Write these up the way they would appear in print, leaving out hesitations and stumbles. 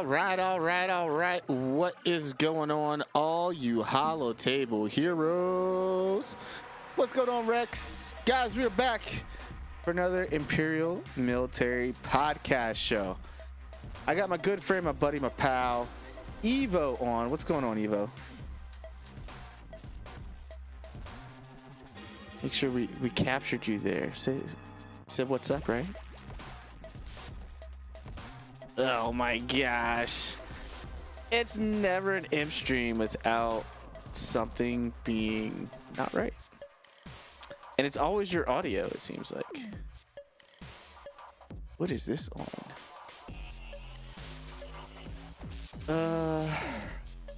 All right. What is going on, all you Hollow Table heroes? What's going on, Rex? Guys, we're back for another Imperial Military Podcast show. I got my good friend, my buddy, my pal, Evo on. What's going on, Evo? Make sure we captured you there. Said what's up, right? Oh my gosh. It's never an imp stream without something being not right. And it's always your audio, it seems like. What is this on?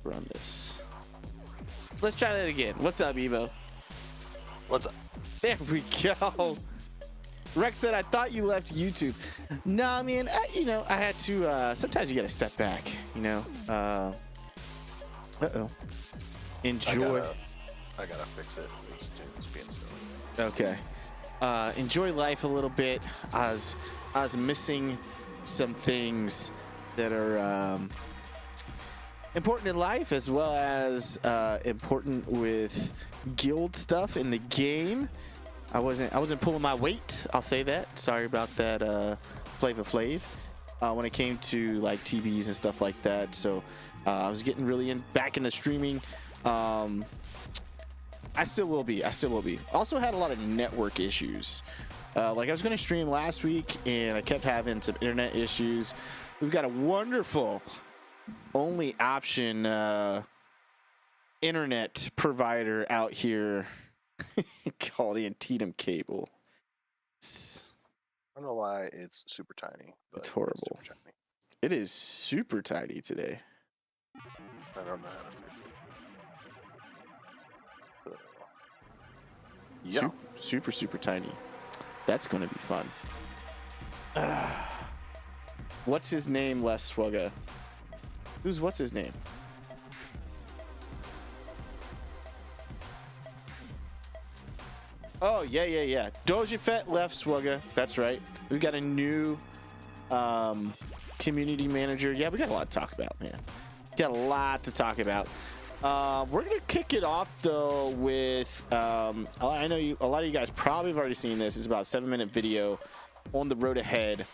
Run this. Let's try that again. What's up, Evo? What's up? There we go. Rex said, I thought you left YouTube. Nah, man, I had to, sometimes you got to step back, Enjoy. I gotta fix it. It's being silly. Okay. Enjoy life a little bit. I was missing some things that are important in life, as well as important with guild stuff in the game. I wasn't pulling my weight. I'll say that. Sorry about that, Flava Flav. When it came to like TVs and stuff like that, so I was getting really back into streaming. I still will be. Also had a lot of network issues. Like I was going to stream last week, and I kept having some internet issues. We've got a wonderful only option internet provider out here. Called Antietam Cable. I don't know why it's super tiny. But it's horrible. It's super tiny. It is super tiny today. I don't know how to fix it. Yeah. Super tiny. That's going to be fun. What's his name, Les Swugga? What's his name? Oh, yeah. Dojafet left Swugga. That's right. We've got a new community manager. Yeah, we got a lot to talk about, man. Got a lot to talk about. We're going to kick it off, though, with... I know a lot of you guys probably have already seen this. It's about a 7-minute video on the road ahead.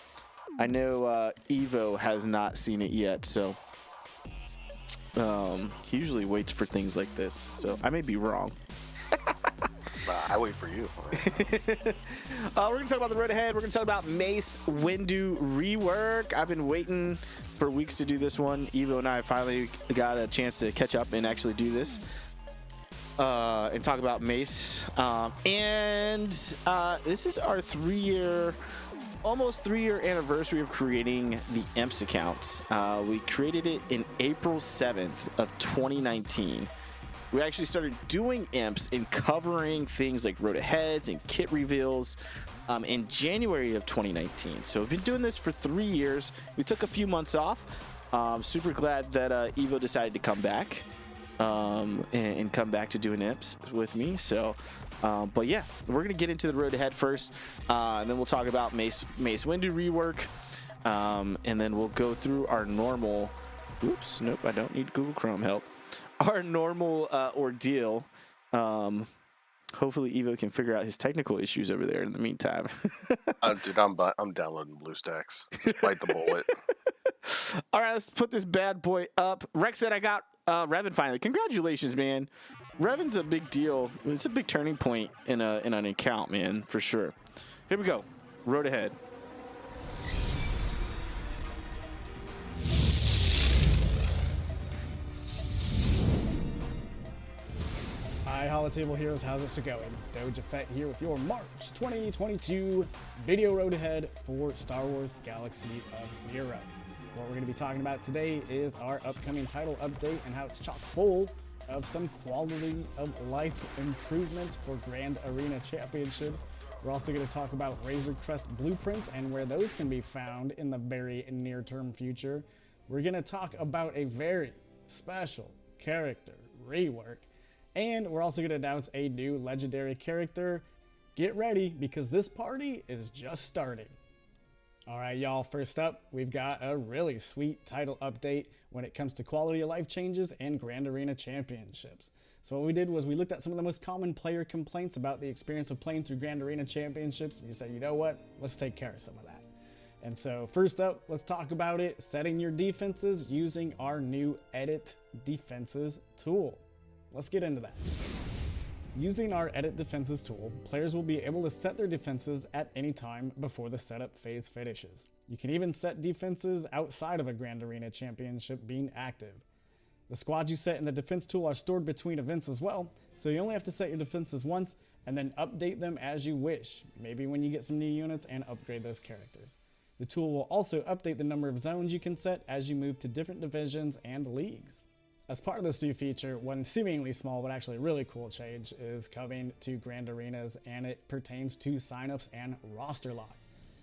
I know Evo has not seen it yet, so... he usually waits for things like this, so I may be wrong. I wait for you. We're going to talk about the road ahead. We're going to talk about Mace Rework. I've been waiting for weeks to do this one. Evo and I finally got a chance to catch up and actually do this and talk about Mace. This is our almost 3-year anniversary of creating the IMPS accounts. We created it in April 7th of 2019. We actually started doing IMPS and covering things like road aheads and kit reveals in January of 2019. So we've been doing this for 3 years. We took a few months off. Super glad that Evo decided to come back and come back to doing IMPS with me. So, but yeah, we're gonna get into the road ahead first, and then we'll talk about Mace Rework, and then we'll go through our normal. Oops, nope, I don't need Google Chrome help. Our normal ordeal. Hopefully Evo can figure out his technical issues over there in the meantime. Dude, I'm downloading BlueStacks. Just bite the bullet. All right, let's put this bad boy up. Rex said I got Revan finally. Congratulations, man. Revan's a big deal. It's a big turning point in an account, man, for sure. Here we go. Road ahead. Hi, Hollow Table Heroes, how's it going? Dojafet here with your March 2022 video road ahead for Star Wars Galaxy of Heroes. What we're going to be talking about today is our upcoming title update and how it's chock full of some quality of life improvements for Grand Arena Championships. We're also going to talk about Razor Crest blueprints and where those can be found in the very near-term future. We're going to talk about a very special character rework. And we're also going to announce a new legendary character. Get ready, because this party is just starting. All right, y'all, first up, we've got a really sweet title update when it comes to quality of life changes and Grand Arena Championships. So what we did was we looked at some of the most common player complaints about the experience of playing through Grand Arena Championships, and you said, you know what, let's take care of some of that. And so first up, let's talk about it, setting your defenses using our new Edit Defenses tool. Let's get into that. Using our Edit Defenses tool, players will be able to set their defenses at any time before the setup phase finishes. You can even set defenses outside of a Grand Arena Championship being active. The squads you set in the defense tool are stored between events as well, so you only have to set your defenses once and then update them as you wish, maybe when you get some new units and upgrade those characters. The tool will also update the number of zones you can set as you move to different divisions and leagues. As part of this new feature, one seemingly small but actually really cool change is coming to Grand Arenas, and it pertains to signups and roster lock.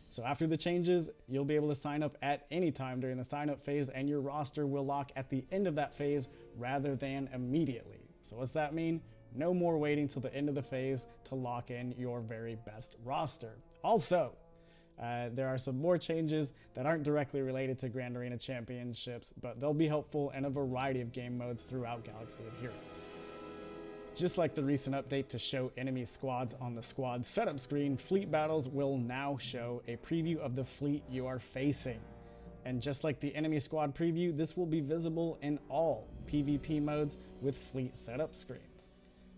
So after the changes, you'll be able to sign up at any time during the sign up phase, and your roster will lock at the end of that phase rather than immediately. So what's that mean? No more waiting till the end of the phase to lock in your very best roster. Also, there are some more changes that aren't directly related to Grand Arena Championships, but they'll be helpful in a variety of game modes throughout Galaxy of Heroes. Just like the recent update to show enemy squads on the squad setup screen, fleet battles will now show a preview of the fleet you are facing. And just like the enemy squad preview, this will be visible in all PvP modes with fleet setup screens.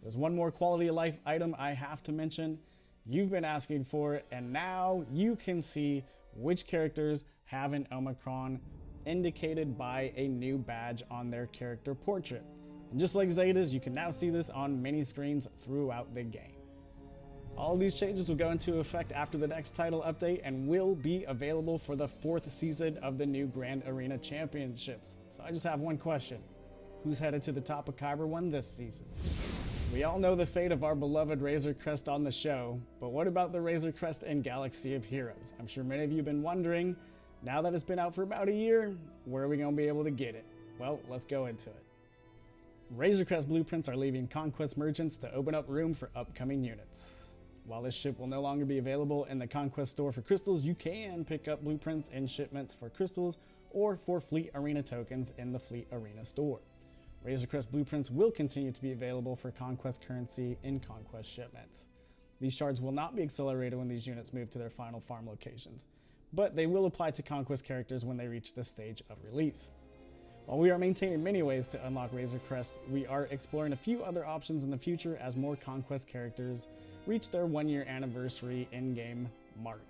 There's one more quality of life item I have to mention. You've been asking for it, and now you can see which characters have an Omicron indicated by a new badge on their character portrait. And just like Zetas, you can now see this on mini screens throughout the game. All of these changes will go into effect after the next title update and will be available for the 4th season of the new Grand Arena Championships. So I just have one question. Who's headed to the top of Kyber 1 this season? We all know the fate of our beloved Razor Crest on the show, but what about the Razor Crest in Galaxy of Heroes? I'm sure many of you have been wondering, now that it's been out for about a year, where are we going to be able to get it? Well, let's go into it. Razor Crest blueprints are leaving Conquest merchants to open up room for upcoming units. While this ship will no longer be available in the Conquest store for crystals, you can pick up blueprints in shipments for crystals or for Fleet Arena tokens in the Fleet Arena store. Razor Crest blueprints will continue to be available for Conquest currency in Conquest shipments. These shards will not be accelerated when these units move to their final farm locations, but they will apply to Conquest characters when they reach this stage of release. While we are maintaining many ways to unlock Razor Crest, we are exploring a few other options in the future as more Conquest characters reach their 1-year anniversary in-game mark.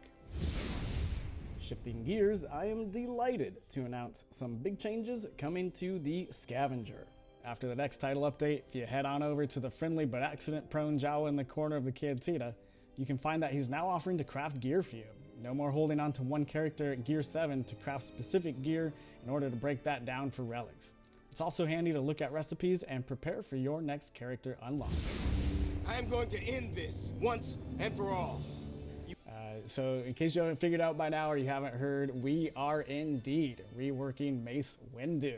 Shifting gears, I am delighted to announce some big changes coming to the Scavenger. After the next title update, if you head on over to the friendly but accident-prone Jawa in the corner of the cantina, you can find that he's now offering to craft gear for you. No more holding on to one character at Gear 7 to craft specific gear in order to break that down for relics. It's also handy to look at recipes and prepare for your next character unlock. I am going to end this once and for all. So in case you haven't figured out by now or you haven't heard, we are indeed reworking Mace Windu.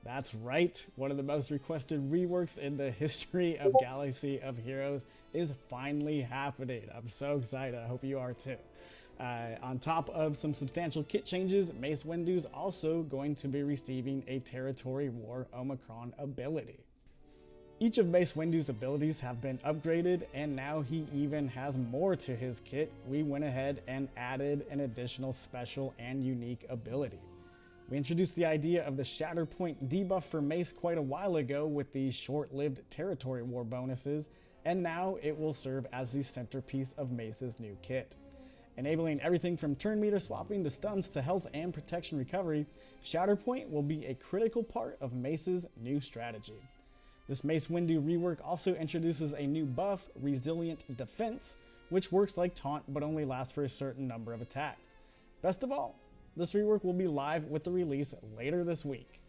That's right, one of the most requested reworks in the history of Galaxy of Heroes is finally happening. I'm so excited, I hope you are too. On top of some substantial kit changes, Mace Windu's also going to be receiving a Territory War Omicron ability. Each of Mace Windu's abilities have been upgraded, and now he even has more to his kit. We went ahead and added an additional special and unique ability. We introduced the idea of the Shatterpoint debuff for Mace quite a while ago with the short-lived Territory War bonuses, and now it will serve as the centerpiece of Mace's new kit. Enabling everything from turn meter swapping to stuns to health and protection recovery, Shatterpoint will be a critical part of Mace's new strategy. This Mace Windu rework also introduces a new buff, Resilient Defense, which works like Taunt but only lasts for a certain number of attacks. Best of all, this rework will be live with the release later this week.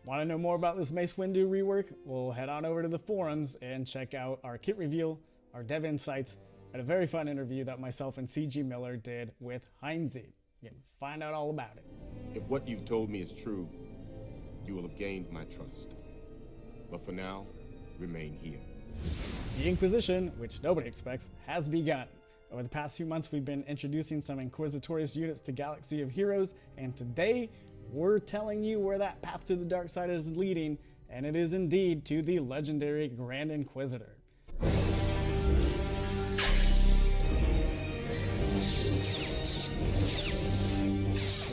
Want to know more about this Mace Windu rework? Well, head on over to the forums and check out our kit reveal, our dev insights, and a very fun interview that myself and CG Miller did with Heinze. You can find out all about it. If what you've told me is true, you will have gained my trust. But for now, remain here. The Inquisition, which nobody expects, has begun. Over the past few months, we've been introducing some Inquisitorious units to Galaxy of Heroes, and today we're telling you where that path to the dark side is leading, and it is indeed to the legendary Grand Inquisitor.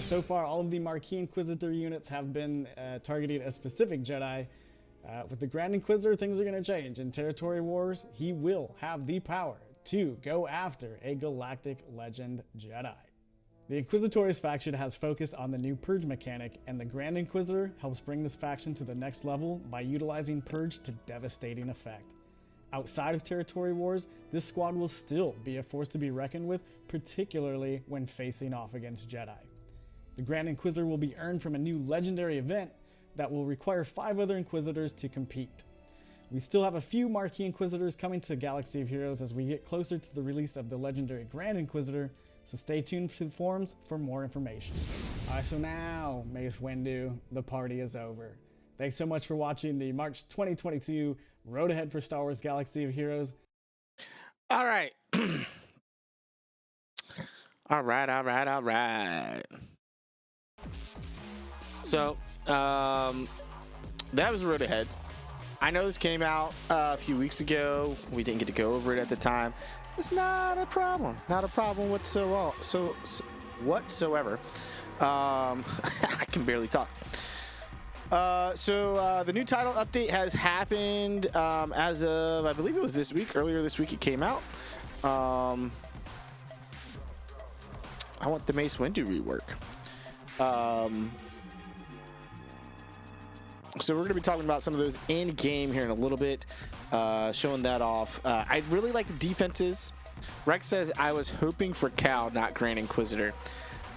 So far, all of the Marquee Inquisitor units have been targeting a specific Jedi. With the Grand Inquisitor, things are going to change. In Territory Wars, he will have the power to go after a galactic legend Jedi. The Inquisitorious faction has focused on the new Purge mechanic, and the Grand Inquisitor helps bring this faction to the next level by utilizing Purge to devastating effect. Outside of Territory Wars, this squad will still be a force to be reckoned with, particularly when facing off against Jedi. The Grand Inquisitor will be earned from a new legendary event that will require 5 other Inquisitors to compete. We still have a few Marquee Inquisitors coming to Galaxy of Heroes as we get closer to the release of the legendary Grand Inquisitor, so stay tuned to the forums for more information. Alright, so now, Mace Windu, the party is over. Thanks so much for watching the March 2022 Road Ahead for Star Wars Galaxy of Heroes. Alright. Alright. So, that was Road Ahead. I know this came out a few weeks ago. We didn't get to go over it at the time. It's not a problem. Not a problem whatsoever. Whatsoever. I can barely talk. So the new title update has happened as of, I believe it was this week. Earlier this week it came out. I want the Mace Windu rework. So we're going to be talking about some of those in game here in a little bit, showing that off. I really like the defenses. Rex says, I was hoping for Cal, not Grand Inquisitor.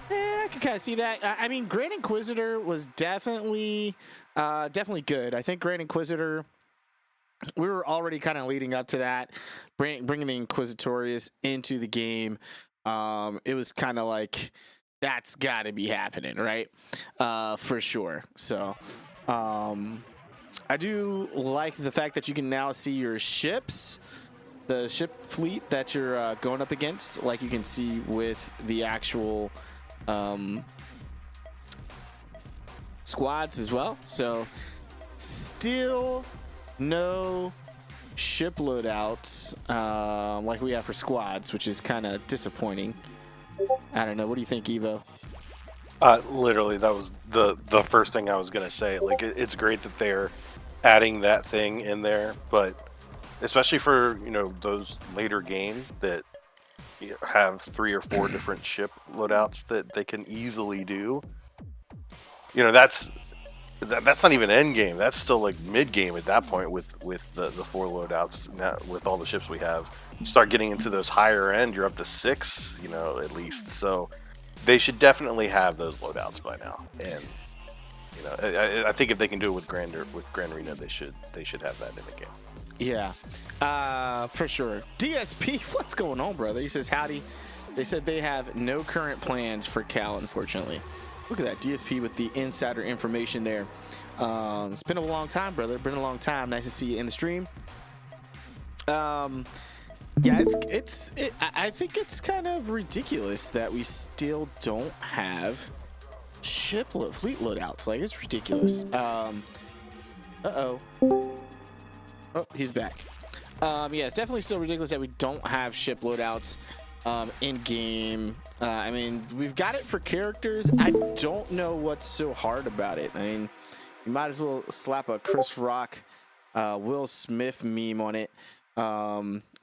I can kind of see that. I mean, Grand Inquisitor was definitely good. I think Grand Inquisitor, we were already kind of leading up to that, bringing the Inquisitorious into the game. It was kind of like, that's got to be happening, right? For sure. So I do like the fact that you can now see your ships, the ship fleet that you're going up against, like you can see with the actual squads as well. So still no ship loadouts like we have for squads, which is kind of disappointing. I don't know. What do you think, Evo? Literally, that was the first thing I was gonna say. Like, it's great that they're adding that thing in there, but especially for, you know, those later games that have 3 or 4 different ship loadouts that they can easily do. You know, that's not even end game. That's still like mid game at that point with the 4 loadouts. Now, with all the ships we have, you start getting into those higher end, you're up to 6, you know, at least. So they should definitely have those loadouts by now. And you know, I think if they can do it with Grand Arena, they should have that in the game. Yeah, for sure. DSP, what's going on, brother? He says, howdy. They said they have no current plans for Cal, unfortunately. Look at that, DSP with the insider information there. It's been a long time, brother. Been a long time. Nice to see you in the stream. Yeah, I think it's kind of ridiculous that we still don't have fleet loadouts. Like, it's ridiculous. Uh-oh. Oh, he's back. Yeah, it's definitely still ridiculous that we don't have ship loadouts in game. I mean, we've got it for characters. I don't know what's so hard about it. I mean, you might as well slap a Chris Rock, Will Smith meme on it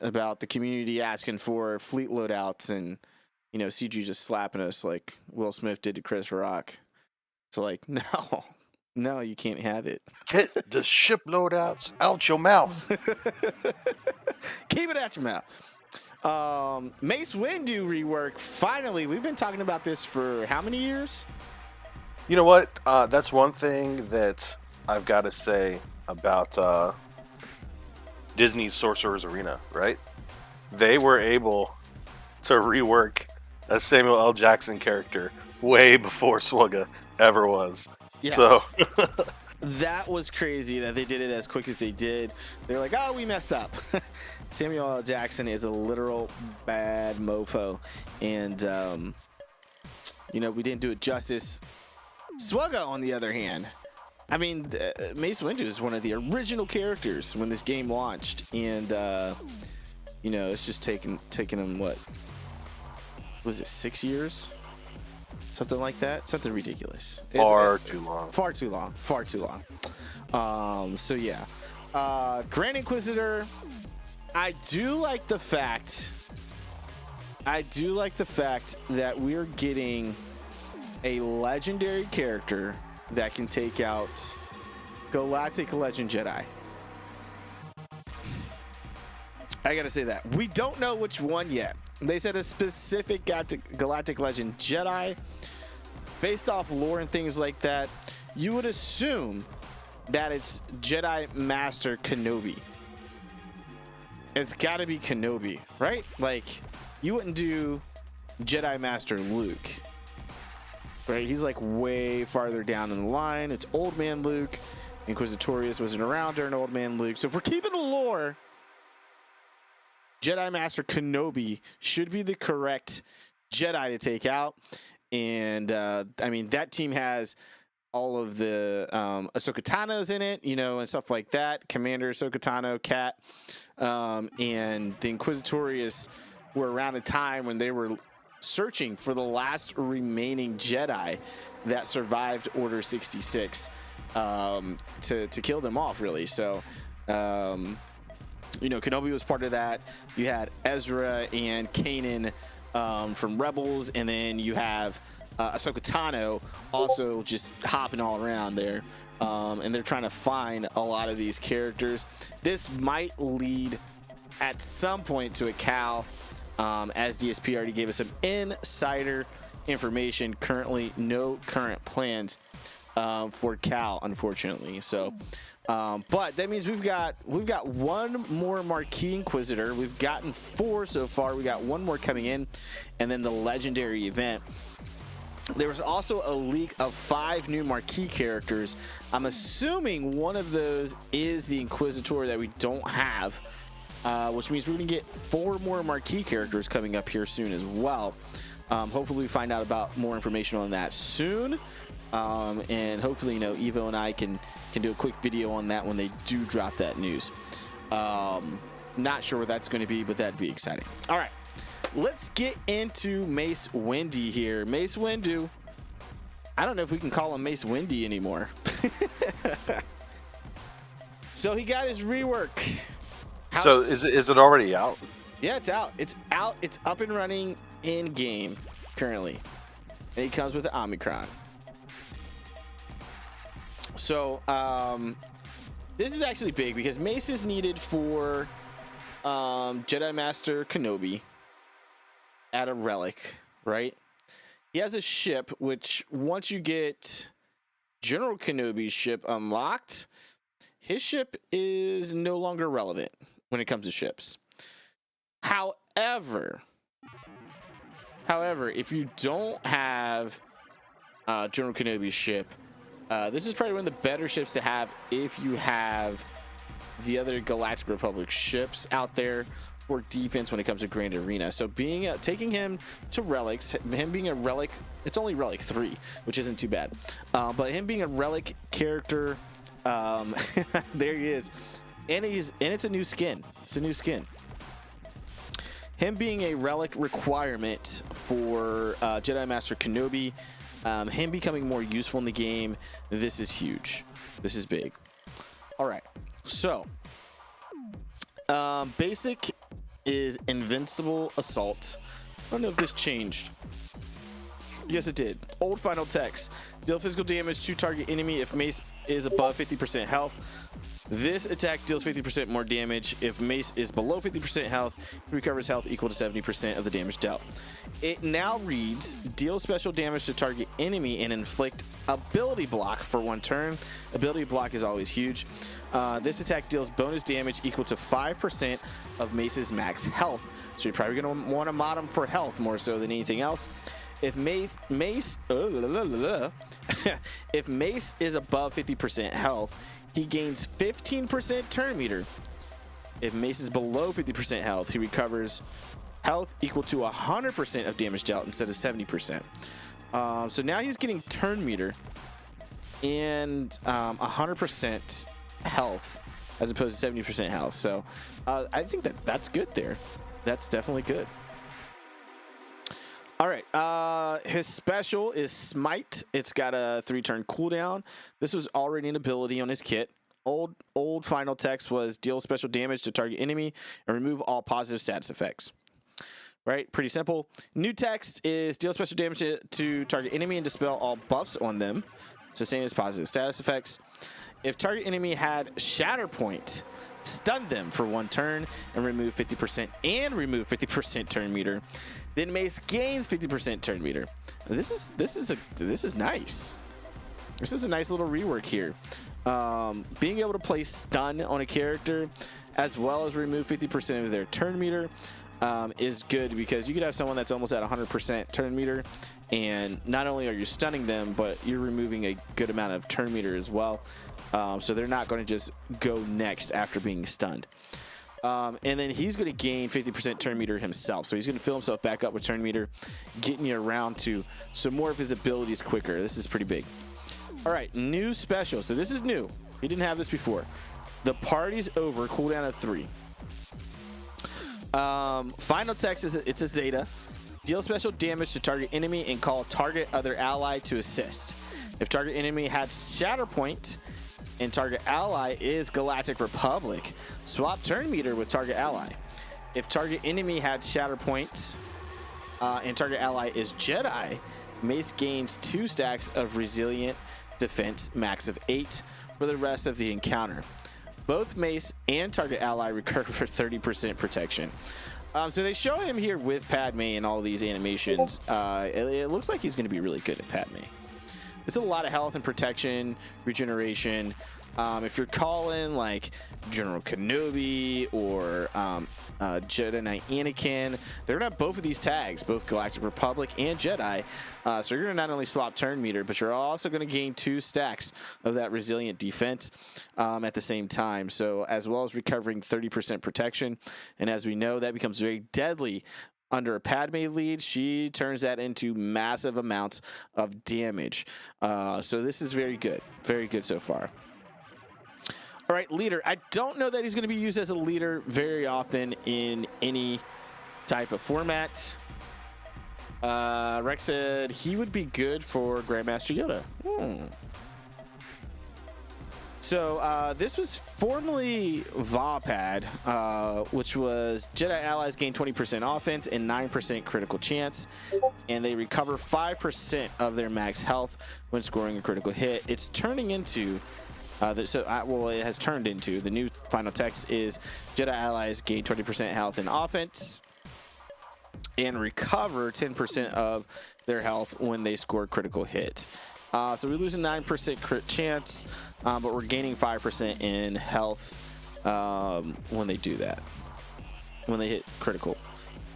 about the community asking for fleet loadouts, and you know, CG just slapping us like Will Smith did to Chris Rock. It's like, no, you can't have it. Get the ship loadouts out your mouth. Keep it out your mouth. Mace Windu rework. Finally, we've been talking about this for how many years? You know what? That's one thing that I've got to say about Disney's Sorcerer's Arena, right? They were able to rework a Samuel L. Jackson character way before SWGOH ever was. Yeah. So that was crazy that they did it as quick as they did. They're like, oh, we messed up. Samuel L. Jackson is a literal bad mofo. And, you know, we didn't do it justice. SWGOH, on the other hand, I mean, Mace Windu is one of the original characters when this game launched. And, you know, it's just taken them, what, was it 6 years? Something like that. Something ridiculous. Far too long. Far too long. Far too long. So yeah. Grand Inquisitor. I do like the fact that we're getting a legendary character that can take out Galactic Legend Jedi. I gotta say that. We don't know which one yet. They said a specific Galactic Legend Jedi. Based off lore and things like that, you would assume that it's Jedi Master Kenobi. It's gotta be Kenobi, right? Like, you wouldn't do Jedi Master Luke, right? He's like way farther down in the line. It's Old Man Luke. Inquisitorius wasn't around during Old Man Luke. So if we're keeping the lore, Jedi Master Kenobi should be the correct Jedi to take out. And I mean, that team has all of the Ahsoka Tano's in it, you know, and stuff like that. Commander Ahsoka Tano, Cat, and the Inquisitorius were around a time when they were searching for the last remaining Jedi that survived Order 66 to kill them off, really. So, you know, Kenobi was part of that. You had Ezra and Kanan from Rebels, and then you have Ahsoka Tano also just hopping all around there, and they're trying to find a lot of these characters. This might lead at some point to a Cal, as DSP already gave us some insider information. Currently, no current plans for Cal, unfortunately. So, but that means we've got one more Marquee Inquisitor. We've gotten 4 so far. We got one more coming in, and then the legendary event. There was also a leak of 5 new Marquee characters. I'm assuming one of those is the Inquisitor that we don't have, which means we're going to get 4 more Marquee characters coming up here soon as well. Hopefully we find out about more information on that soon. And hopefully, you know, Evo and I can do a quick video on that when they do drop that news. Not sure what that's going to be, but that'd be exciting. All right, let's get into Mace Windu here. Mace Windu. I don't know if we can call him Mace Windu anymore. So he got his rework. So is it already out? Yeah, it's out. It's out. It's up and running in game currently. And he comes with the Omicron. So this is actually big because Mace is needed for Jedi Master Kenobi at a relic, right? He has a ship, which once you get General Kenobi's ship unlocked, his ship is no longer relevant when it comes to ships. However, if you don't have General Kenobi's ship, this is probably one of the better ships to have if you have the other Galactic Republic ships out there for defense when it comes to Grand Arena. So taking him to relics, him being a relic, it's only relic 3, which isn't too bad. But him being a relic character, there he is, and it's a new skin. It's a new skin. Him being a relic requirement for Jedi Master Kenobi. Him becoming more useful in the game, this is huge. This is big. All right, so basic is Invincible Assault. I don't know if this changed. Yes, it did. Old final text. Deal physical damage to target enemy if Mace is above 50% health. This attack deals 50% more damage. If Mace is below 50% health, he recovers health equal to 70% of the damage dealt. It now reads, deal special damage to target enemy and inflict ability block for 1 turn. Ability block is always huge. This attack deals bonus damage equal to 5% of Mace's max health. So you're probably going to want to mod him for health more so than anything else. If if Mace is above 50% health, he gains 15% turn meter. If Mace is below 50% health, he recovers health equal to 100% of damage dealt instead of 70%. So now he's getting turn meter and 100% health as opposed to 70% health. So I think that's good there. That's definitely good. All right, his special is Smite. It's got a 3-turn cooldown. This was already an ability on his kit. Old final text was deal special damage to target enemy and remove all positive status effects. Right, pretty simple. New text is deal special damage to target enemy and dispel all buffs on them. It's the same as positive status effects. If target enemy had Shatter Point, stun them for 1 turn and remove 50% and remove 50% turn meter. Then Mace gains 50% turn meter. This is nice. This is a nice little rework here. Being able to place stun on a character as well as remove 50% of their turn meter is good, because you could have someone that's almost at 100% turn meter, and not only are you stunning them, but you're removing a good amount of turn meter as well. So they're not going to just go next after being stunned. And then he's going to gain 50% turn meter himself. So he's going to fill himself back up with turn meter, getting you around to some more of his abilities quicker. This is pretty big. All right, new special. So this is new. He didn't have this before. The party's over, cooldown of 3. Final text is it's a Zeta. Deal special damage to target enemy and call target other ally to assist. If target enemy had Shatter Point and target ally is Galactic Republic, swap turn meter with target ally. If target enemy had Shatter Point and target ally is Jedi, Mace gains 2 stacks of resilient defense, max of 8 for the rest of the encounter. Both Mace and target ally recover 30% protection. So they show him here with Padme and all these animations. It looks like he's going to be really good at Padme. It's a lot of health and protection, regeneration. If you're calling like General Kenobi or Jedi Knight Anakin, they're gonna have both of these tags, both Galactic Republic and Jedi. So you're gonna not only swap turn meter, but you're also gonna gain 2 stacks of that resilient defense at the same time. So as well as recovering 30% protection, and as we know, that becomes very deadly. Under a Padme lead, she turns that into massive amounts of damage. So this is very good so far. All right, leader. I don't know that he's going to be used as a leader very often in any type of format. Rex said he would be good for Grandmaster Yoda. So this was formerly VAPAD, which was Jedi allies gain 20% offense and 9% critical chance, and they recover 5% of their max health when scoring a critical hit. It's turning into, it has turned into, the new final text is Jedi allies gain 20% health and offense and recover 10% of their health when they score a critical hit. So we lose a 9% crit chance, but we're gaining 5% in health when they do that, when they hit critical.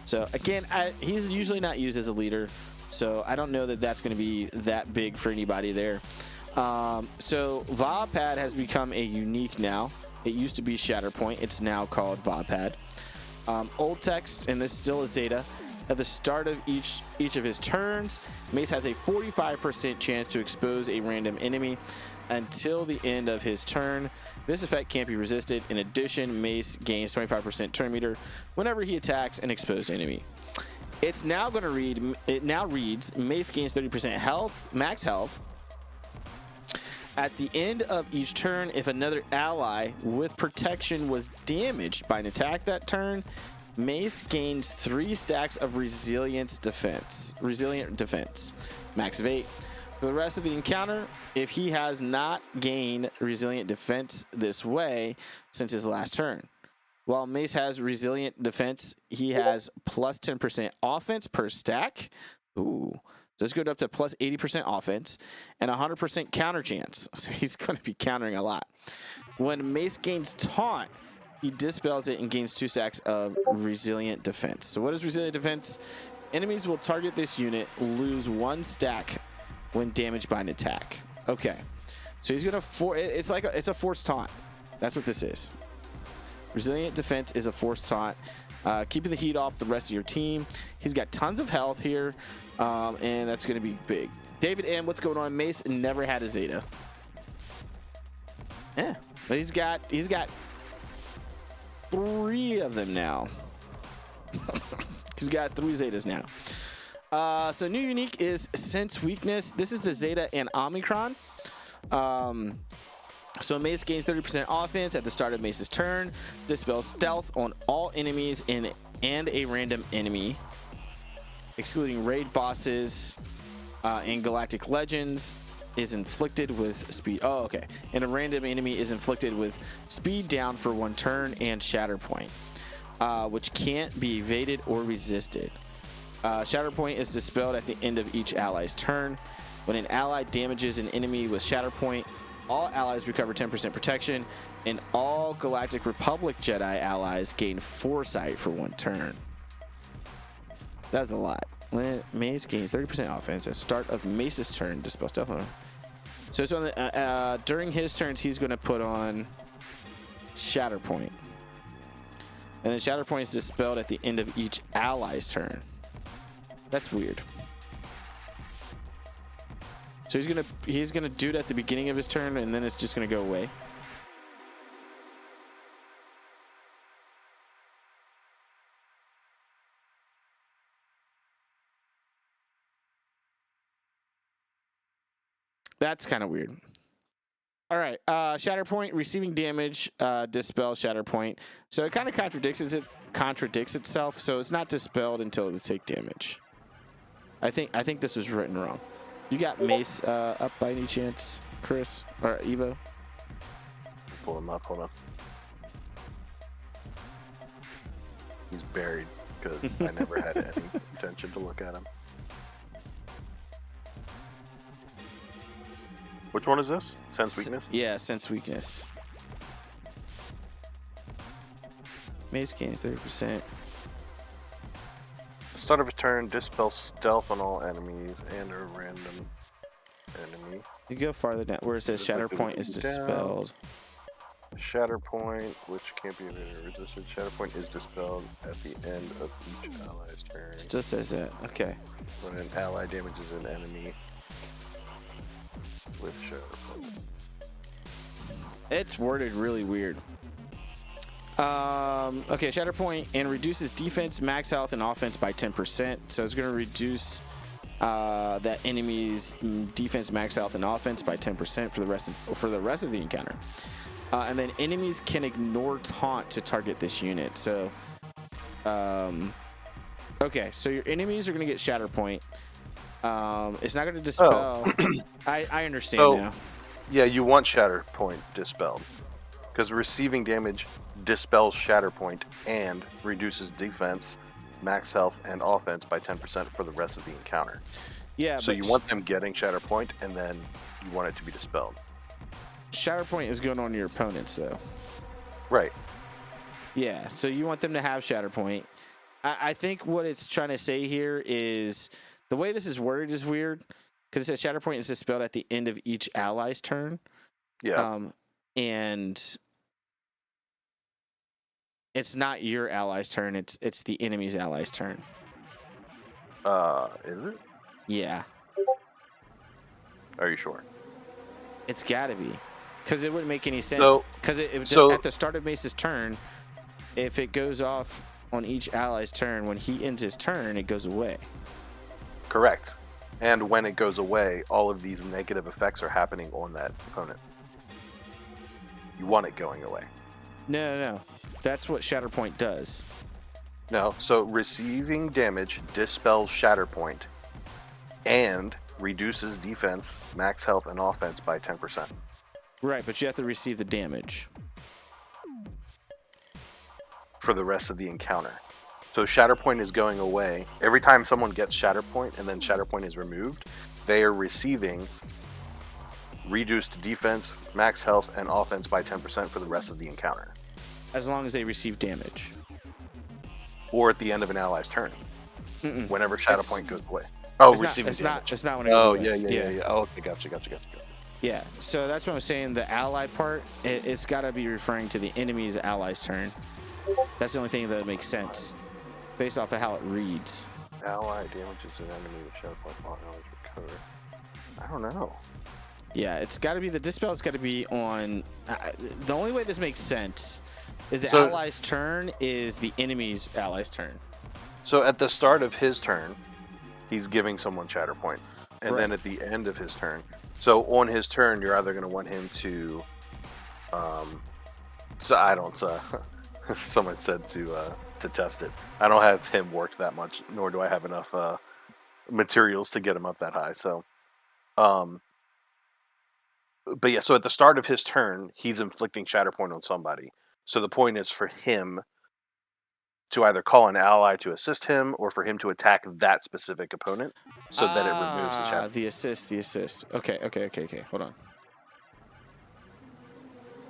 So again, he's usually not used as a leader, so I don't know that that's going to be that big for anybody there. So VAPAD has become a unique now. It used to be Shatterpoint. It's now called VAPAD. Old text, and this still is Zeta. At the start of each of his turns, Mace has a 45% chance to expose a random enemy until the end of his turn. This effect can't be resisted. In addition, Mace gains 25% turn meter whenever he attacks an exposed enemy. It's now going to read. It now reads: Mace gains 30% health, max health. At the end of each turn, if another ally with protection was damaged by an attack that turn, Mace gains 3 stacks of resilient defense, max of 8. For the rest of the encounter, if he has not gained resilient defense this way since his last turn. While Mace has resilient defense, he has plus 10% offense per stack. Ooh. So it's going up to plus 80% offense and 100% counter chance. So he's going to be countering a lot. When Mace gains taunt, he dispels it and gains 2 stacks of resilient defense. So what is resilient defense? Enemies will target this unit, lose 1 stack when damaged by an attack. Okay. So he's gonna it's a forced taunt. That's what this is. Resilient defense is a forced taunt, keeping the heat off the rest of your team. He's got tons of health here, and that's gonna be big. David M, what's going on? Mace never had a Zeta. Yeah, but he's got 3 of them now. He's got 3 Zetas now. So new unique is Sense Weakness. This is the Zeta and Omicron. So Mace gains 30% offense at the start of Mace's turn, dispels stealth on all enemies and a random enemy, excluding raid bosses and galactic legends, is inflicted with speed. Oh, okay. And a random enemy is inflicted with speed down for 1 turn and Shatterpoint, which can't be evaded or resisted. Shatterpoint is dispelled at the end of each ally's turn. When an ally damages an enemy with Shatterpoint, all allies recover 10% protection, and all Galactic Republic Jedi allies gain Foresight for 1 turn. That's a lot. When Mace gains 30% offense at start of Mace's turn, dispel stealth. So it's on the, during his turns, he's going to put on Shatterpoint. And then Shatterpoint is dispelled at the end of each ally's turn. That's weird. So he's gonna do it at the beginning of his turn, and then it's just gonna go away. That's kind of weird. All right, Shatterpoint, receiving damage, dispel Shatterpoint. So it kind of contradicts itself. So it's not dispelled until they take damage. I think this was written wrong. You got Mace up by any chance, Chris or Evo? Pull him up. Hold on. He's buried because I never had any intention to look at him. Which one is this? Sense Weakness? Yeah, Sense Weakness. Mace gains 30%. Start of a turn, dispel stealth on all enemies and a random enemy. You go farther down where it says Shatterpoint is dispelled. Shatterpoint, which can't be evaded or resisted. Shatterpoint is dispelled at the end of each ally's turn. Still says that. Okay. When an ally damages an enemy with Shatterpoint. It's worded really weird. Okay, Shatterpoint and reduces defense, max health, and offense by 10%. So it's going to reduce that enemy's defense, max health, and offense by 10% for the rest of the encounter. And then enemies can ignore taunt to target this unit. So, okay, so your enemies are going to get Shatterpoint. It's not going to dispel. I understand now. Yeah, you want Shatterpoint dispelled because receiving damage dispels Shatterpoint and reduces defense, max health, and offense by 10% for the rest of the encounter. Yeah. So you want them getting Shatterpoint, and then you want it to be dispelled. Shatterpoint is going on your opponents, though. Right. Yeah. So you want them to have Shatterpoint. I think what it's trying to say here is the way this is worded is weird because it says Shatterpoint is dispelled at the end of each ally's turn. Yeah. And it's not your ally's turn. It's the enemy's ally's turn. Is it? Yeah. Are you sure? It's got to be. Because it wouldn't make any sense. Because at the start of Mace's turn, if it goes off on each ally's turn, when he ends his turn, it goes away. Correct. And when it goes away, all of these negative effects are happening on that opponent. You want it going away. No. That's what Shatterpoint does. No, so receiving damage dispels Shatterpoint and reduces defense, max health, and offense by 10%. Right, but you have to receive the damage. For the rest of the encounter. So Shatterpoint is going away. Every time someone gets Shatterpoint and then Shatterpoint is removed, they are receiving reduced defense, max health, and offense by 10% for the rest of the encounter. As long as they receive damage. Or at the end of an ally's turn. whenever Shadow Point goes away. Oh, it's receiving it's damage. it's not when it goes Oh, away. yeah. Oh, okay, gotcha. Yeah, so that's what I'm saying. The ally part, it's got to be referring to the enemy's ally's turn. That's the only thing that makes sense based off of how it reads. Ally damages an enemy with Shadow Point while allies recover. I don't know. Yeah, it's got to be the dispel. It's got to be on. The only way this makes sense is the So- ally's turn is the enemy's ally's turn. So at the start of his turn, he's giving someone Shatter Point, and Right. then at the end of his turn, so on his turn, you're either going to want him to, so I don't. Someone said to test it. I don't have him worked that much, nor do I have enough materials to get him up that high. So, but yeah. So at the start of his turn, he's inflicting Shatter Point on somebody. So the point is for him to either call an ally to assist him, or for him to attack that specific opponent, so that it removes the shadow. The assist. Okay. Hold on.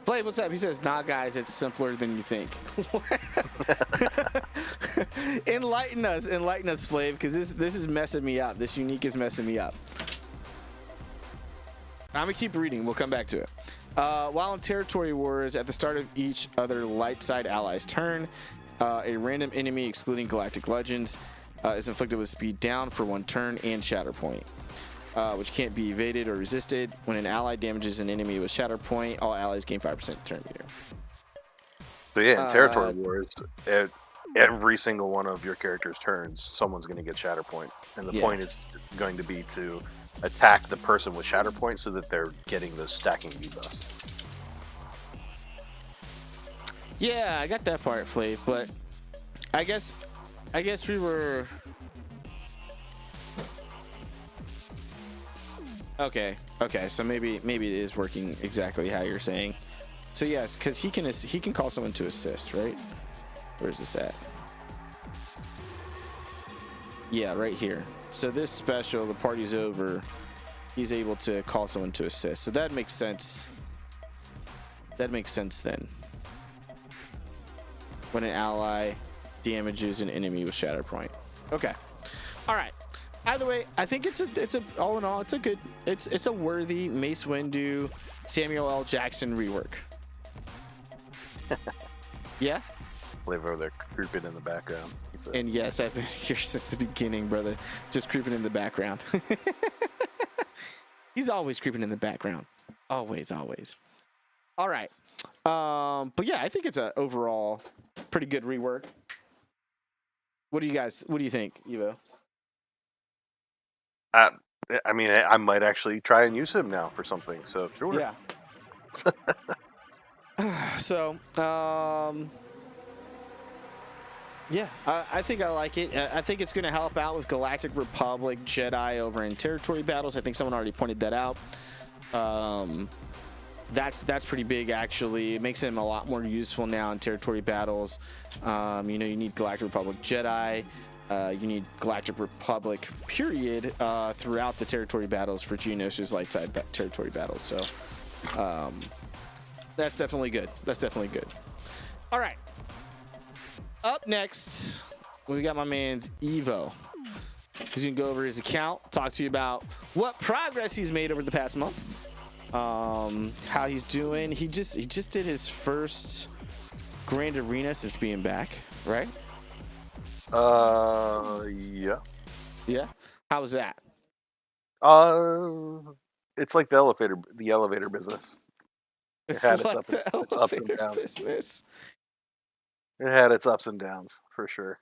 Blade, what's up? He says, "Nah, guys, it's simpler than you think." enlighten us, Flav, because this is messing me up. This unique is messing me up. I'm gonna keep reading. We'll come back to it. While in territory wars, at the start of each other light side ally's turn, a random enemy, excluding Galactic Legends, is inflicted with speed down for 1 turn and Shatter Point, which can't be evaded or resisted. When an ally damages an enemy with Shatter Point, all allies gain 5% turn meter. So yeah, in territory wars, at every single one of your character's turns, someone's going to get Shatter Point, and the point is going to be to attack the person with Shatter Point so that they're getting those stacking debuffs. Yeah, I got that part, Flav, but I guess we were okay. So maybe it is working exactly how you're saying. So yes, because he can call someone to assist, right? Where's this at? Yeah, right here. So this special, the party's over. He's able to call someone to assist. So that makes sense. That makes sense then. When an ally damages an enemy with Shatter Point. Okay. All right. Either way, I think it's a all in all, it's a worthy Mace Windu, Samuel L. Jackson rework. Yeah. Flavor over there creeping in the background. He says. And yes, I've been here since the beginning, brother. Just creeping in the background. He's always creeping in the background. Always. All right. But yeah, I think it's a overall pretty good rework. What do you think, Evo? I mean, I might actually try and use him now for something. So sure. Yeah. So, yeah, I think I like it. I think it's going to help out with Galactic Republic Jedi over in territory battles. I think someone already pointed that out. That's pretty big, actually. It makes him a lot more useful now in territory battles. You need Galactic Republic Jedi. You need Galactic Republic, period, throughout the territory battles for Geonosis light side territory battles. So that's definitely good. All right. Up next, we got my man's Evo. He's going to go over his account, talk to you about what progress he's made over the past month. How he's doing. He just did his first Grand Arena since being back, right? Yeah. Yeah. How was that? It's like the elevator business. It had its ups and downs. Business. It had its ups and downs for sure.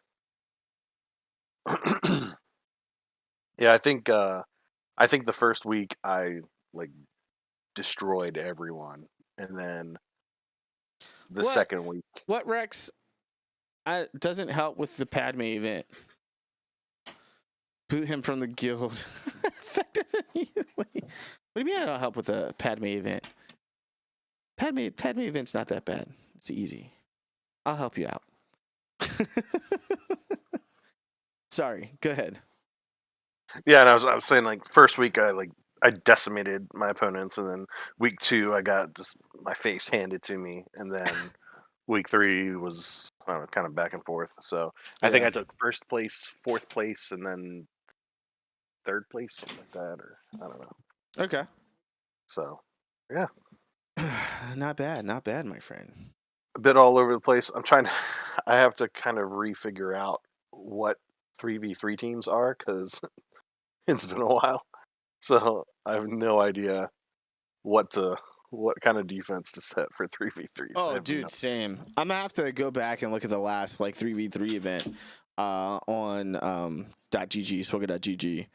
Yeah, I think the first week I destroyed everyone, and then the second week. What, Rex? Doesn't help with the Padme event. Boot him from the guild. Effective immediately. What do you mean I don't help with the Padme event? Padme event's not that bad. It's easy. I'll help you out. Sorry, go ahead. Yeah, and I was saying first week I decimated my opponents, and then week 2 I got just my face handed to me, and then week 3 was kind of back and forth. So I think Yeah. I took first place, fourth place, and then third place, something like that, or I don't know. Okay. So yeah, Not bad, not bad, my friend. a bit all over the place. I'm trying to. I have to kind of refigure out what 3v3 teams are because it's been a while. So I have no idea what kind of defense to set for 3v3s. I Oh, have dude, no. same. I'm gonna have to go back and look at the last like 3v3 event on .gg, SWGOH.gg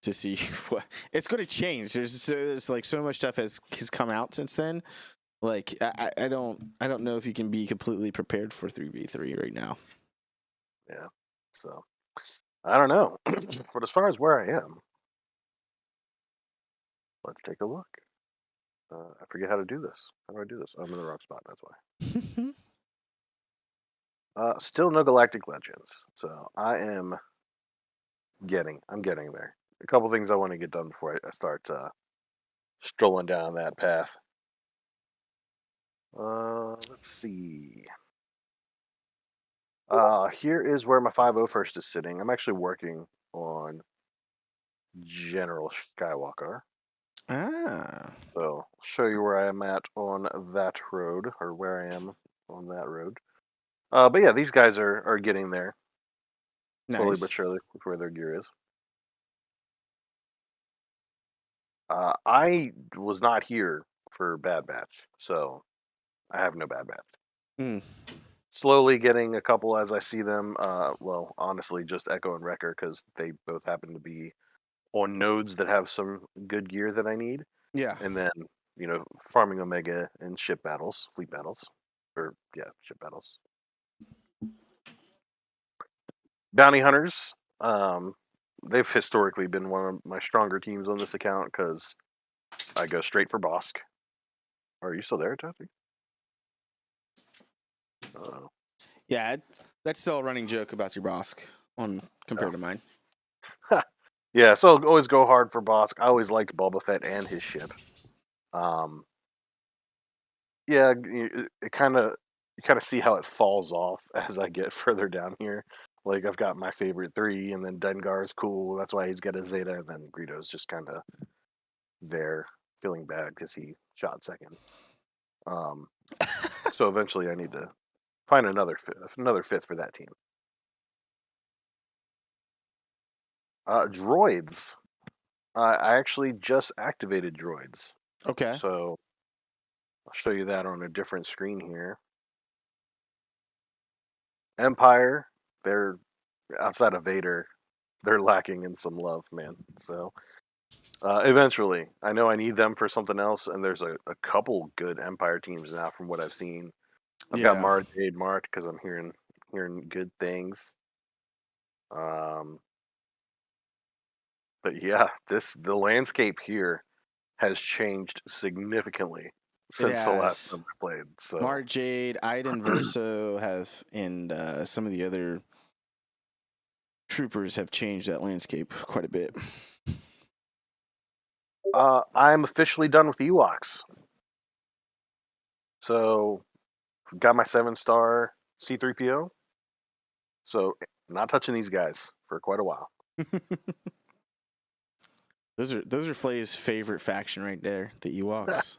to see what it's going to change. There's like so much stuff has come out since then. Like I don't know if you can be completely prepared for 3v3 right now. Yeah. So I don't know. But as far as where I am, let's take a look. I forget how to do this. How do I do this? I'm in the wrong spot. That's why. Still no Galactic Legends. So I'm getting there. A couple things I want to get done before I start strolling down that path. Let's see. Here is where my 501st is sitting. I'm actually working on General Skywalker. Ah. So I'll show you where I am at on that road, or where I am on that road. But yeah, these guys are getting there slowly but Nice. surely with where their gear is. I was not here for Bad Batch, so I have no Bad Batch. Mm. Slowly getting a couple as I see them. Well, honestly, just Echo and Wrecker because they both happen to be on nodes that have some good gear that I need. Yeah. And then, farming Omega and ship battles, fleet battles. Or, yeah, ship battles. Bounty Hunters. They've historically been one of my stronger teams on this account because I go straight for Bosk. Are you still there, Tati? Yeah, that's still a running joke about your Bosk on compared to mine. Yeah, so I'll always go hard for Bosk. I always liked Boba Fett and his ship. Yeah, it kind of you kind of see how it falls off as I get further down here. Like I've got my favorite 3, and then Dengar is cool. That's why he's got a Zeta, and then Greedo's just kind of there, feeling bad because he shot second. So eventually, I need to find another fifth for that team. Droids. I actually just activated droids, Okay. so I'll show you that on a different screen here. Empire, they're outside of Vader, they're lacking in some love, man. So eventually, I know I need them for something else, and there's a couple good Empire teams now from what I've seen. I've got Mara Jade marked because I'm hearing good things. But yeah, the landscape here has changed significantly since the last time I played. So Mara Jade, Iden Verso have, and some of the other troopers have changed that landscape quite a bit. I'm officially done with Ewoks. So got my 7-star C3PO. So not touching these guys for quite a while. Those are Flay's favorite faction right there, the Ewoks.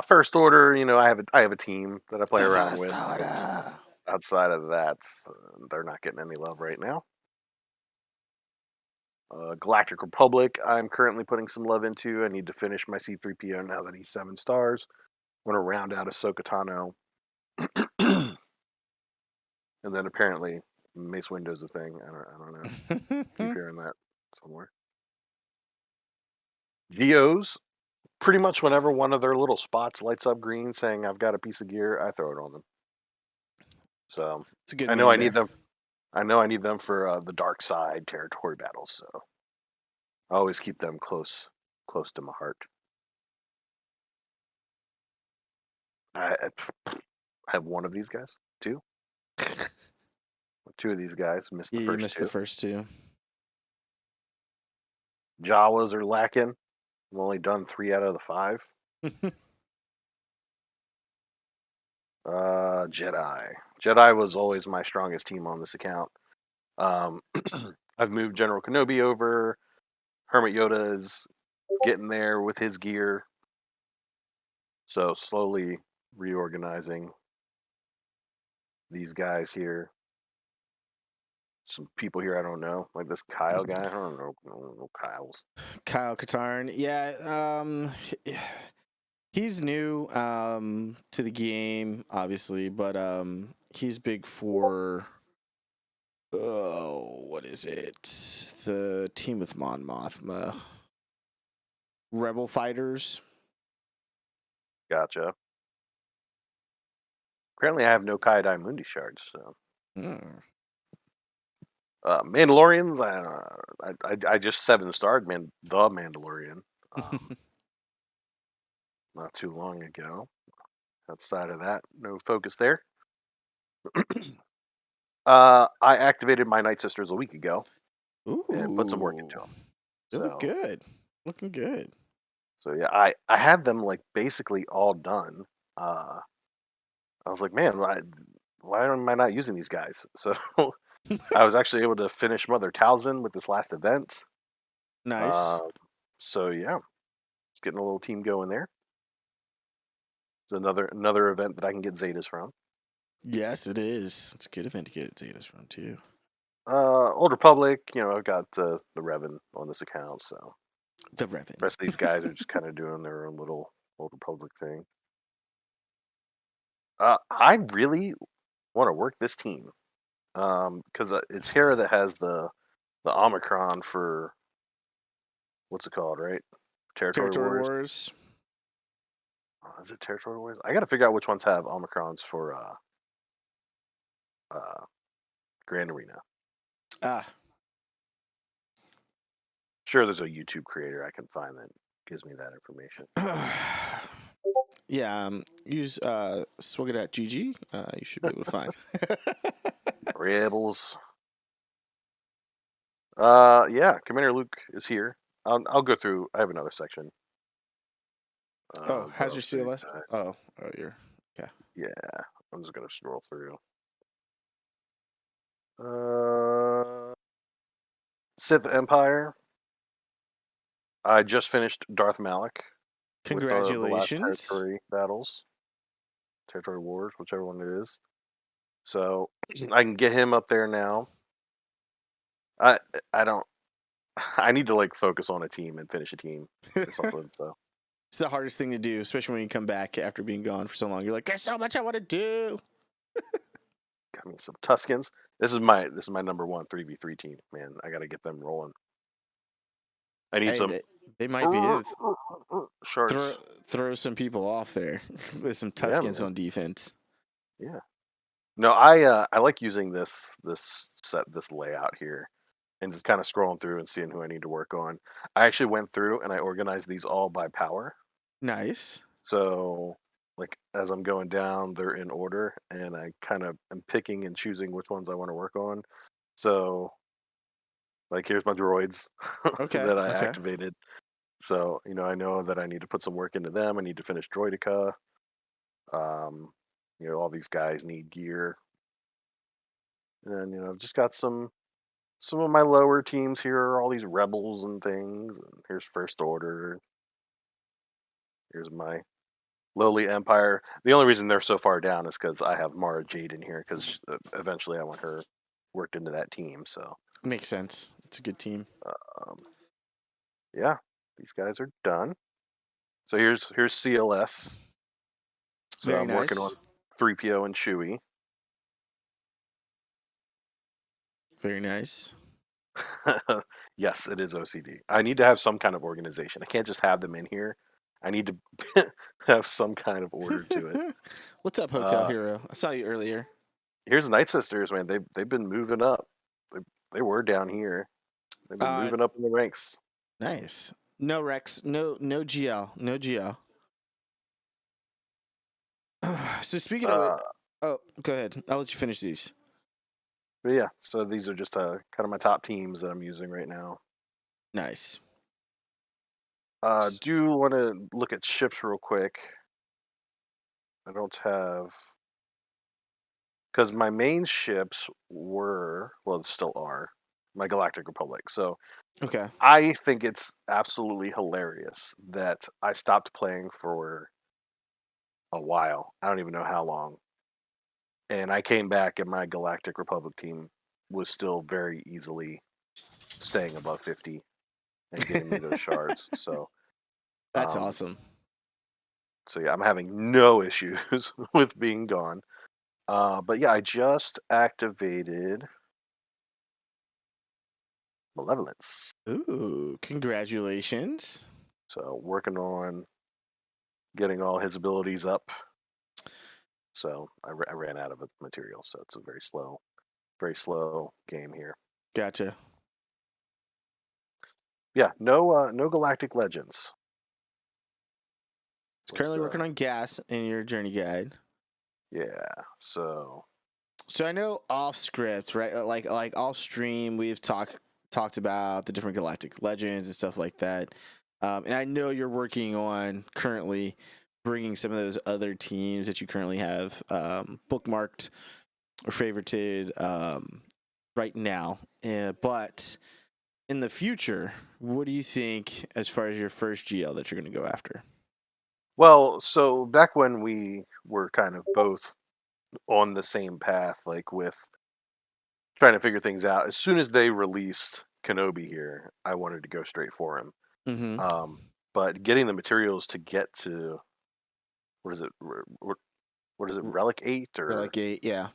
First Order, I have a team that I play around with. Order. Outside of that, they're not getting any love right now. Galactic Republic, I'm currently putting some love into. I need to finish my C3PO now that he's 7 stars. I'm going to round out Ahsoka Tano. And then apparently Mace Window's a thing. I don't know. Keep hearing that somewhere. Geos, pretty much whenever one of their little spots lights up green saying I've got a piece of gear, I throw it on them. So it's a good I know I there. need them. I know I need them for the dark side territory battles. So I always keep them close to my heart. I have one of these guys, 2. 2 of these guys missed the Yeah, first you missed 2. the first 2. Jawas are lacking. I've only done 3 out of the 5. Jedi. Jedi was always my strongest team on this account. Um, I've moved General Kenobi over. Hermit Yoda is getting there with his gear. So slowly reorganizing these guys here. Some people here I don't know, like this Kyle guy. I don't know Kyles. Kyle Katarn. Yeah, he's new to the game, obviously, but he's big for what is it? The team with Mon Mothma, Rebel Fighters. Gotcha. Currently, I have no Kai Mundi shards. So Mandalorians, I just 7-starred the Mandalorian not too long ago. Outside of that, no focus there. I activated my Night Sisters a week ago and put some work into them. They look good. Looking good. So yeah, I had them like basically all done. I was like, man, why am I not using these guys? So I was actually able to finish Mother Talzin with this last event. Nice. So yeah, it's getting a little team going there. It's another event that I can get Zetas from. Yes, it is. It's a good event to get Zetas from too. Old Republic, I've got the Revan on this account, so the Revan. The rest of these guys are just kind of doing their own little Old Republic thing. I really want to work this team because it's Hera that has the Omicron for what's it called, right? Territory Wars. Is it Territory Wars? I got to figure out which ones have Omicrons for Grand Arena. Sure, there's a YouTube creator I can find that gives me that information. Yeah, use SWGOH.gg. You should be able to find. Rebels. Yeah, Commander Luke is here. I'll go through. I have another section. How's your CLS? Oh, you're okay. Yeah, I'm just gonna scroll through. Sith Empire. I just finished Darth Malik. Congratulations. With the last territory battles, territory wars, whichever one it is. So I can get him up there now. I don't. I need to like focus on a team and finish a team or something. So it's the hardest thing to do, especially when you come back after being gone for so long. You're like, there's so much I want to do. Got me some Tuskens. This is my number one 3v3 team, man. I got to get them rolling. I need some. They might be it. Shards. Throw some people off there with some Tuskens on defense. Yeah. No, I like using this layout here, and just kind of scrolling through and seeing who I need to work on. I actually went through and I organized these all by power. Nice. So, like as I'm going down, they're in order, and I kind of am picking and choosing which ones I want to work on. So, like here's my droids that I activated. So, I know that I need to put some work into them. I need to finish Droideka. All these guys need gear. And I've just got some of my lower teams here are all these rebels and things. And here's First Order. Here's my lowly Empire. The only reason they're so far down is because I have Mara Jade in here because eventually I want her worked into that team. So makes sense. It's a good team. Yeah, these guys are done. So here's CLS. So Very I'm nice. working on 3PO and Chewie. Very nice. Yes, it is OCD. I need to have some kind of organization. I can't just have them in here. I need to have some kind of order to it. What's up, Hotel Hero? I saw you earlier. Here's Night Sisters, man. They've been moving up. They were down here. They've been moving up in the ranks. Nice. No Rex. No GL. No GL. So speaking of go ahead. I'll let you finish these. But yeah, so these are just kind of my top teams that I'm using right now. Nice. Do want to look at ships real quick. I don't have because my main ships still are my Galactic Republic. So Okay. I think it's absolutely hilarious that I stopped playing for a while. I don't even know how long. And I came back and my Galactic Republic team was still very easily staying above 50 and getting me those shards. So That's um awesome. so yeah, I'm having no issues with being gone. But yeah, I just activated Malevolence. Ooh, congratulations. So working on getting all his abilities up. So I ran out of material, so it's a very slow game here. Gotcha. Yeah, no Galactic Legends. Currently working on gas in your journey guide. Yeah, so I know off script, right? Like off stream, we've talked about the different galactic legends and stuff like that. And I know you're working on currently bringing some of those other teams that you currently have bookmarked or favorited right now. But in the future, what do you think as far as your first GL that you're going to go after? well, so back when we were kind of both on the same path, like with trying to figure things out, as soon as they released Kenobi here, I wanted to go straight for him. Mm-hmm. But getting the materials to get to what is it? What is it? Relic 8 or Like yeah.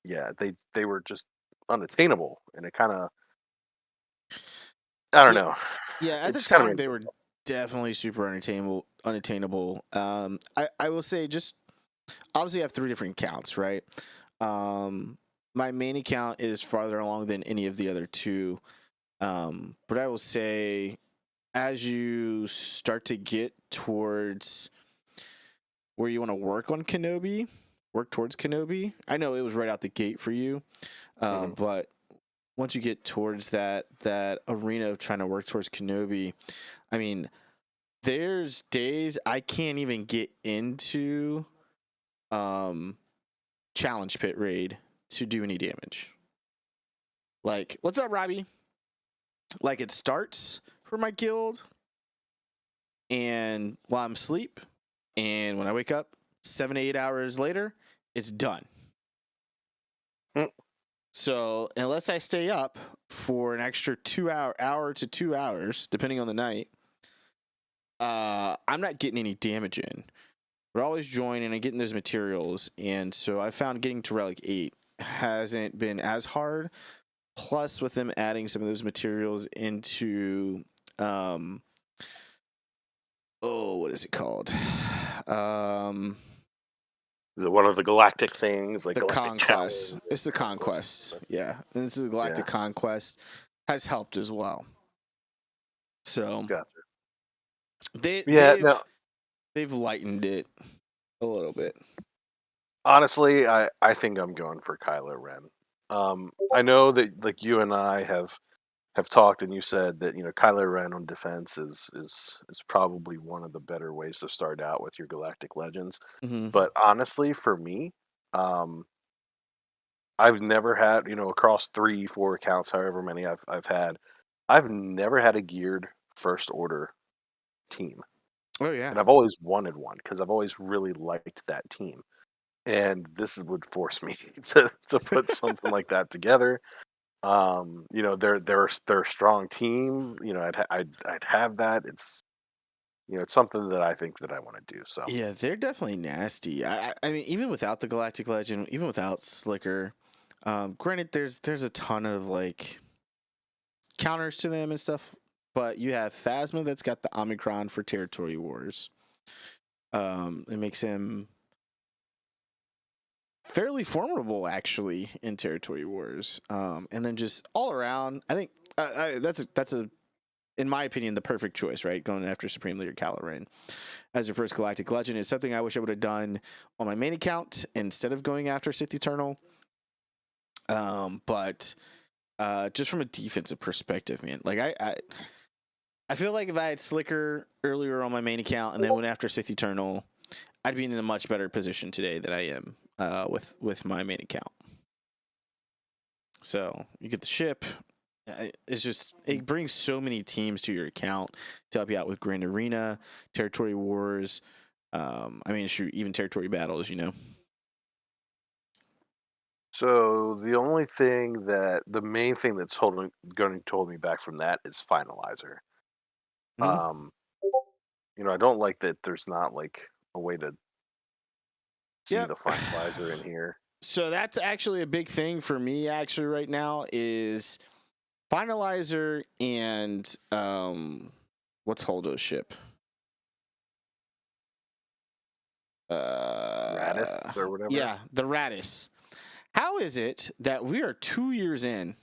yeah, they were just unattainable, and it kind of I don't know. Yeah, at It the just kind of time made they were definitely super unattainable. I will say just obviously I have 3 different accounts, right? My main account is farther along than any of the other 2. But I will say as you start to get towards where you want to work towards Kenobi. I know it was right out the gate for you. But once you get towards that arena of trying to work towards Kenobi, I mean, there's days I can't even get into challenge pit raid to do any damage. Like, what's up, Robbie? Like, it starts for my guild, and while I'm asleep, and when I wake up 7 to 8 hours later, it's done. So unless I stay up for an extra hour to 2 hours, depending on the night, I'm not getting any damage in. We're always joining and getting those materials, and so I found getting to Relic 8 hasn't been as hard. Plus, with them adding some of those materials into, what is it called? Is it one of the galactic things, like The galactic Conquest. challenge? It's the Conquest. Yeah, and this is the Galactic Conquest has helped as well. So Gotcha. they've lightened it a little bit. Honestly, I think I'm going for Kylo Ren. I know that like you and I have talked, and you said that Kylo Ren on defense is probably one of the better ways to start out with your Galactic Legends. Mm-hmm. But honestly, for me, I've never had across 3, 4 accounts, however many I've had, I've never had a geared first order team. Oh yeah, And I've always wanted one because I've always really liked that team. And this would force me to put something like that together. They're a strong team. I'd have that. It's it's something that I think that I want to do. So yeah, they're definitely nasty. I mean, even without the Galactic Legend, even without Slicker, granted, there's a ton of like counters to them and stuff. But you have Phasma that's got the Omicron for Territory Wars. It makes him fairly formidable, actually, in Territory Wars. And then just all around, I think that's a, in my opinion, the perfect choice, right? Going after Supreme Leader Kylo Ren as your first Galactic Legend is something I wish I would have done on my main account instead of going after Sith Eternal. But just from a defensive perspective, man, like I feel like if I had Slicker earlier on my main account and then went after Sith Eternal, I'd be in a much better position today than I am with my main account. So you get the ship. It's just, it brings so many teams to your account to help you out with Grand Arena, Territory Wars. Shoot, even Territory Battles, you know. So the main thing that's holding me back from that is Finalizer. Mhm. I don't like that there's not like a way to see Yep. the Finalizer in here. So that's actually a big thing for me actually right now is Finalizer and what's Holdo's ship? Radis or whatever. Yeah, the Radis. How is it that we are 2 years in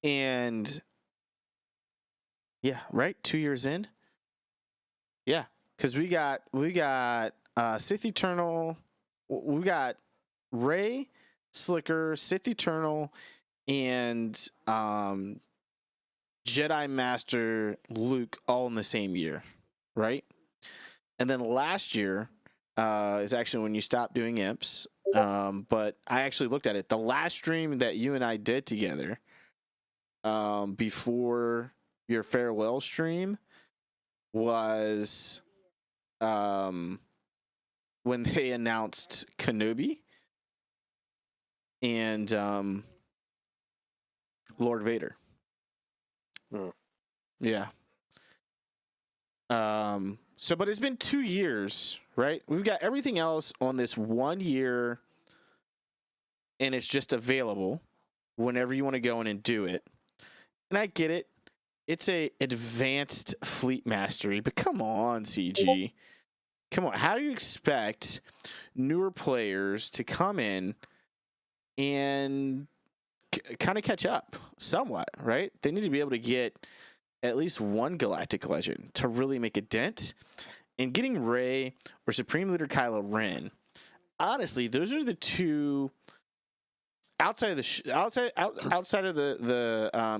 and yeah, right? 2 years in? Yeah, because we got Sith Eternal, we got Rey, Slicker, Sith Eternal, and Jedi Master Luke all in the same year, right? And then last year is actually when you stopped doing imps. But I actually looked at it. The last stream that you and I did together before your farewell stream was when they announced Kenobi and Lord Vader. Yeah. But it's been 2 years, right? We've got everything else on this 1 year, and it's just available whenever you want to go in and do it. And I get it. It's a advanced fleet mastery, but come on, CG. Come on. How do you expect newer players to come in and kind of catch up somewhat, right? They need to be able to get at least one Galactic Legend to really make a dent. And getting Rey or Supreme Leader Kylo Ren, honestly, those are the two outside of the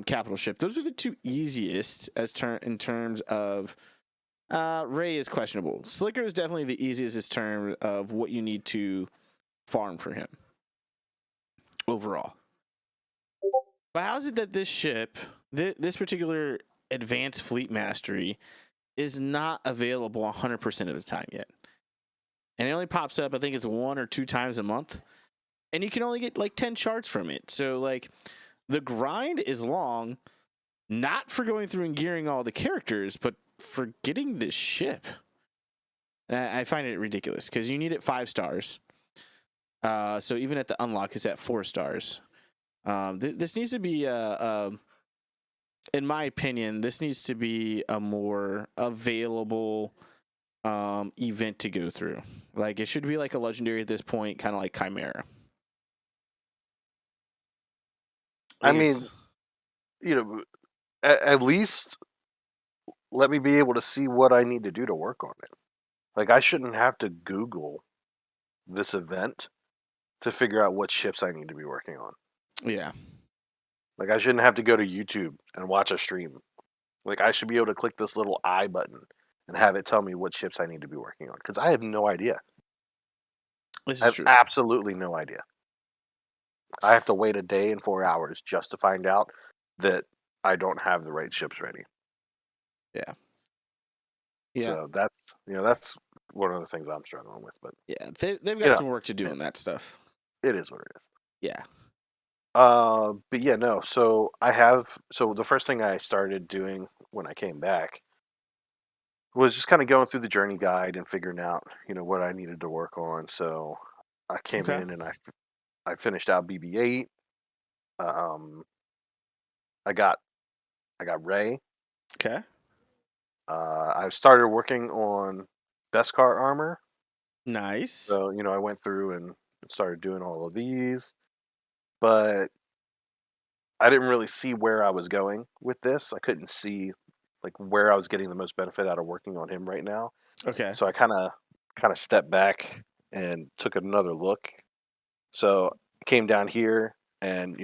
capital ship. Those are the two easiest in terms of Rey is questionable. Slicker is definitely the easiest in terms of what you need to farm for him overall. But how is it that this ship, this particular advanced fleet mastery, is not available 100% of the time yet? And it only pops up, I think it's 1 or 2 times a month. And you can only get like 10 shards from it. So like the grind is long, not for going through and gearing all the characters, but for getting this ship. I find it ridiculous because you need it 5 stars. So even at the unlock, it's at 4 stars. This needs to be in my opinion, this needs to be a more available event to go through. Like it should be like a legendary at this point, kind of like Chimera. I mean, at least let me be able to see what I need to do to work on it. Like I shouldn't have to Google this event to figure out what ships I need to be working on. Yeah. Like I shouldn't have to go to YouTube and watch a stream. Like I should be able to click this little I button and have it tell me what ships I need to be working on because I have no idea. This is I have true. absolutely no idea. I have to wait a day and 4 hours just to find out that I don't have the right ships ready. Yeah. So that's one of the things I'm struggling with. But yeah, they've got some work to do on that stuff. It is what it is. Yeah. But yeah, no. So the first thing I started doing when I came back was just kind of going through the journey guide and figuring out, what I needed to work on. So I came in and I finished out BB-8. I got Rey. Okay. I started working on Beskar armor. Nice. So, I went through and started doing all of these, but I didn't really see where I was going with this. I couldn't see like where I was getting the most benefit out of working on him right now. Okay. So I kind of stepped back and took another look. So I came down here and,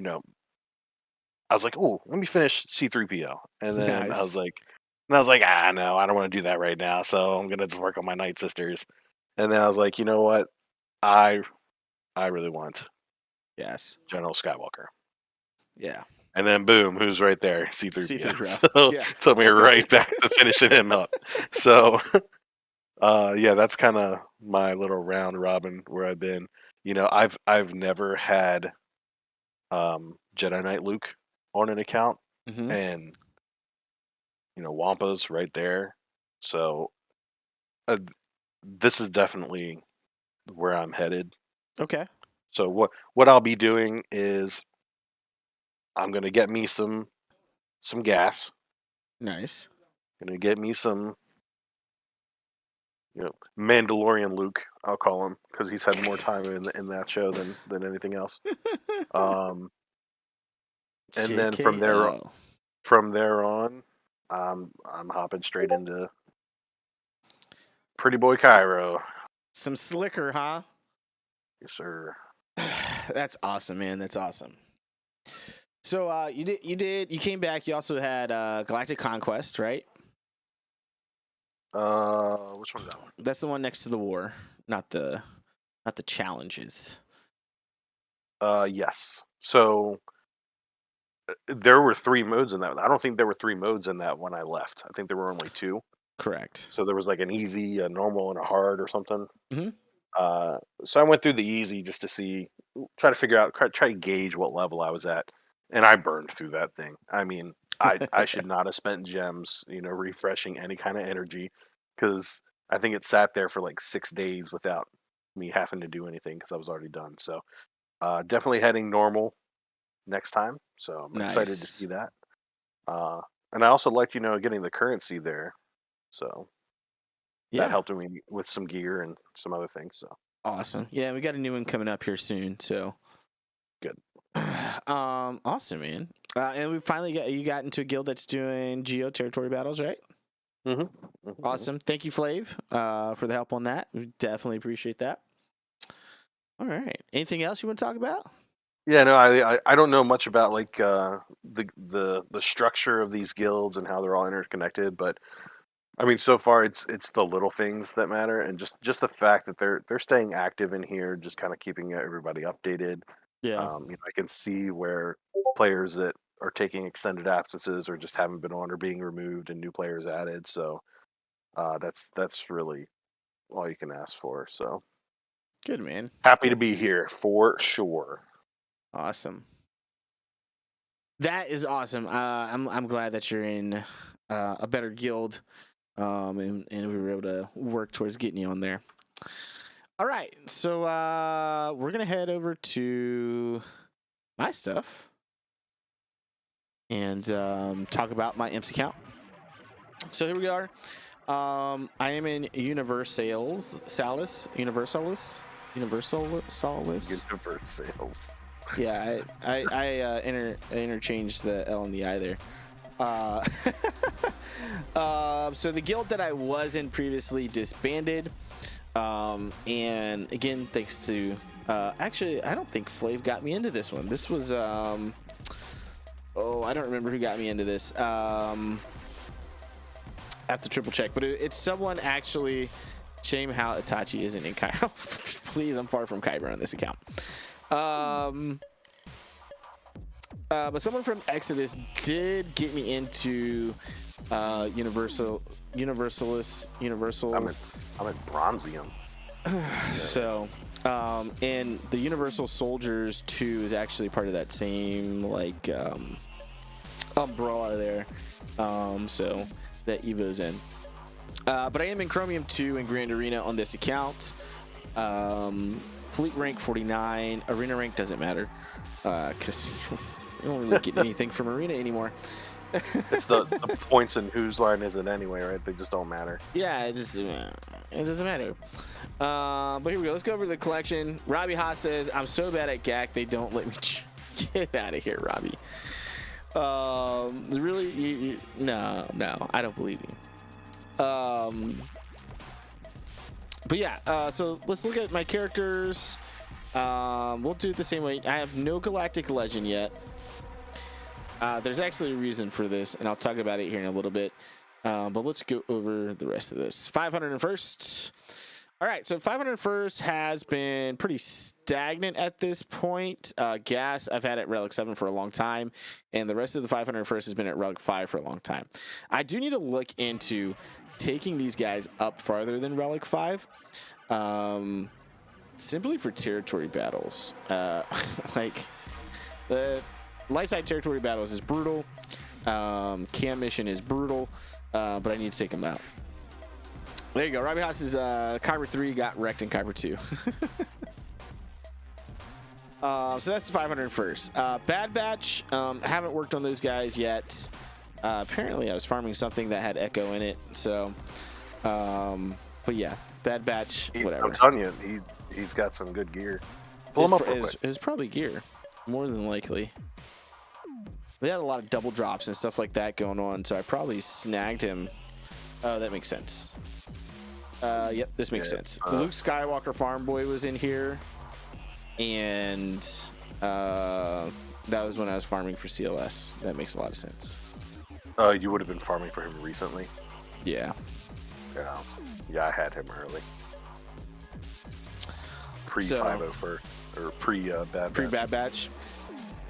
I was like, oh, let me finish C-3PO. And then Nice. I was like, no, I don't want to do that right now. So I'm going to just work on my Night Sisters. And then I was like, you know what? I really want Yes. General Skywalker. Yeah. And then boom, who's right there? C-3PO. C-3PO. So Yeah. took me right back to finishing him up. So yeah, that's kind of my little round robin where I've been. You know, I've never had Jedi Knight Luke on an account, Mm-hmm. and you know, Wampa's right there. So this is definitely where I'm headed. Okay. So what I'll be doing is I'm gonna get me some gas. Nice. Gonna get me some, you know, Mandalorian Luke. I'll call him because he's had more time in that show than anything else. And then from there on, I'm hopping straight into Pretty Boy Cairo. Some slicker, huh? Yes, sir. That's awesome, man. That's awesome. So you came back. You also had Galactic Conquest, right? Which one's that one? That's the one next to the war, not the challenges. Yes. So there were 3 modes in that. I don't think there were 3 modes in that when I left. I think there were only 2. Correct. So there was like an easy, a normal, and a hard or something. Mm-hmm. So I went through the easy just to see, try to figure out, try to gauge what level I was at, and I burned through that thing. I mean, I should not have spent gems, you know, refreshing any kind of energy, because I think it sat there for like 6 days without me having to do anything because I was already done. So definitely heading normal next time. So I'm excited to see that. And I also liked, you know, getting the currency there. So that helped me with some gear and some other things. So awesome. Yeah, we got a new one coming up here soon. So good. Awesome, man. And we finally got into a guild that's doing geo territory battles, right? Mm-hmm. Mm-hmm. Awesome. Thank you, Flav, for the help on that. We definitely appreciate that. All right. Anything else you want to talk about? Yeah, no, I don't know much about like the structure of these guilds and how they're all interconnected, but I mean, so far it's the little things that matter, and just the fact that they're staying active in here, just kind of keeping everybody updated. Yeah. You know, I can see where players that are taking extended absences or just haven't been on are being removed and new players added. So that's really all you can ask for. So good, man. Happy to be here for sure. Awesome. That is awesome. I'm glad that you're in a better guild, and we were able to work towards getting you on there. All right, so we're gonna head over to my stuff and talk about my IMPS account. So here we are. I am in Universalis. Yeah, I interchanged the L and the I there. So the guild that I was in previously disbanded. And again, thanks to actually, I don't think Flav got me into this one. This was I don't remember who got me into this. I have to triple check, but it's someone actually. Shame how Itachi isn't in Kyber. Please, I'm far from Kyber on this account. But someone from Exodus did get me into Universals. I'm at Bronzium. So, and the Universal Soldiers 2 is actually part of that same like umbrella there. So that Evo's in. But I am in Chromium 2 and Grand Arena on this account. Fleet rank 49. Arena rank doesn't matter because you don't really get anything from Arena anymore. It's the points and whose line is it anyway, right? They just don't matter. Yeah, it doesn't matter. But here we go. Let's go over the collection. Robbie Haas says, I'm so bad at GAC, they don't let me get out of here, Robbie. Really? No, I don't believe you. But yeah, so let's look at my characters. We'll do it the same way. I have no Galactic Legend yet. There's actually a reason for this, and I'll talk about it here in a little bit. But let's go over the rest of this. 501st. All right, so 501st has been pretty stagnant at this point. Gas, I've had at Relic 7 for a long time, and the rest of the 501st has been at Relic 5 for a long time. I do need to look into taking these guys up farther than Relic 5, simply for territory battles. Like, the light side territory battles is brutal. Cam mission is brutal, but I need to take them out. There you go. Robbie Haas's Kyber 3 got wrecked in Kyber 2. So that's the 501st. Bad Batch, haven't worked on those guys yet. Apparently I was farming something that had Echo in it. So, but yeah, Bad Batch, whatever. I'm telling you, he's got some good gear. Pull him up real quick. It's probably gear, more than likely. They had a lot of double drops and stuff like that going on, so I probably snagged him. Oh, that makes sense. Yep, this makes sense. Luke Skywalker Farm Boy was in here, and that was when I was farming for CLS. That makes a lot of sense. You would have been farming for him recently. Yeah. Yeah, I had him early. Pre-501st, or pre-Bad Batch. Pre-Bad Batch.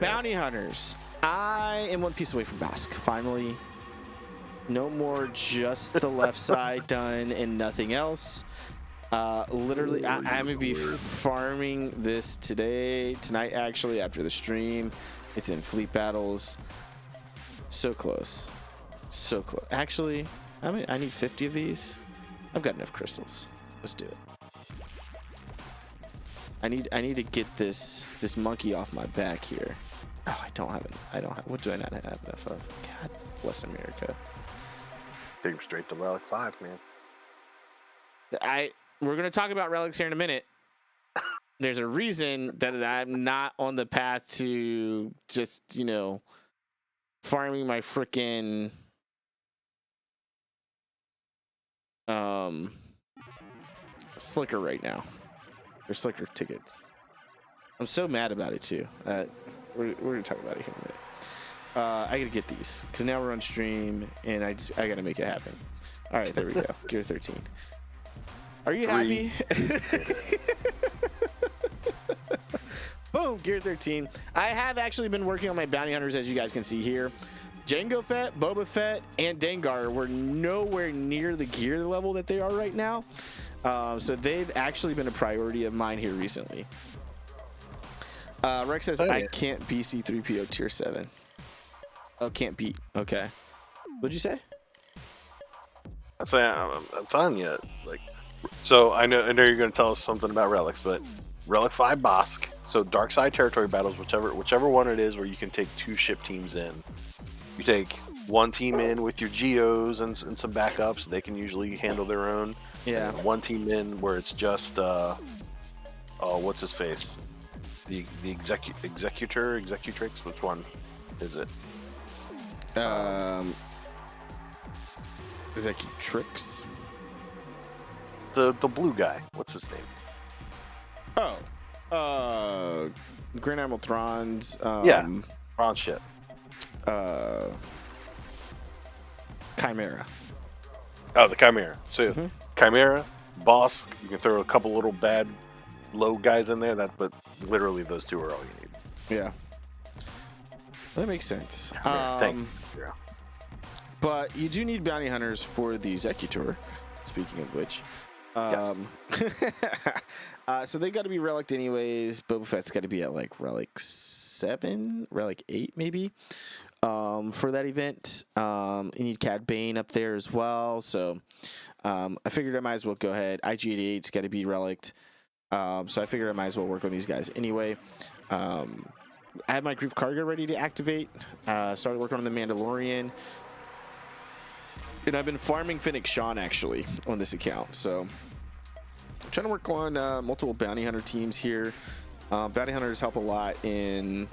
Bounty Hunters. I am one piece away from Bosk. Finally. No more just the left side done and nothing else. Literally, I'm going to be farming this tonight actually, after the stream. It's in fleet battles. So close. So close. Actually, I need 50 of these. I've got enough crystals. Let's do it. I need to get this monkey off my back here. Oh, I don't have it. What do I not have enough of? God bless America. Take him straight to Relic 5, man. We're going to talk about relics here in a minute. There's a reason that I'm not on the path to just, farming my freaking Slicker right now. Or Slicker tickets. I'm so mad about it too. We're going to talk about it here in a minute. I gotta get these because now we're on stream and I gotta make it happen. All right, there we go. Gear 13. Are you happy? Boom, Gear 13. I have actually been working on my bounty hunters, as you guys can see here. Jango Fett, Boba Fett, and Dengar were nowhere near the gear level that they are right now. So they've actually been a priority of mine here recently. Rex says, I can't BC 3PO tier 7. Oh, can't beat. Okay. What'd you say? I'm telling you, like, so I know you're going to tell us something about relics, but Relic 5 Bosk. So dark side territory battles, whichever one it is, where you can take 2 ship teams in. You take 1 team in with your Geos and some backups. They can usually handle their own. Yeah. And 1 team in where it's just what's his face? The executrix. Which one is it? Executrix. The blue guy. What's his name? Oh, Grand Admiral Thrawn's. Thrawn ship. Chimera. Oh, the Chimera. So Chimera, Bosk. You can throw a couple little bad low guys in there. But literally those 2 are all you need. Yeah. That makes sense. Thank you. Yeah. But you do need bounty hunters for the Executor, speaking of which. Yes. So they got to be relic anyways. Boba Fett's got to be at like relic 7, relic 8 maybe, for that event. You need Cad Bane up there as well. So I figured I might as well go ahead. IG-88's got to be relicked. So I figured I might as well work on these guys anyway. I have my Grief Cargo ready to activate. Started working on the Mandalorian. And I've been farming Fennec Sean actually on this account. So I'm trying to work on multiple bounty hunter teams here. Bounty hunters help a lot in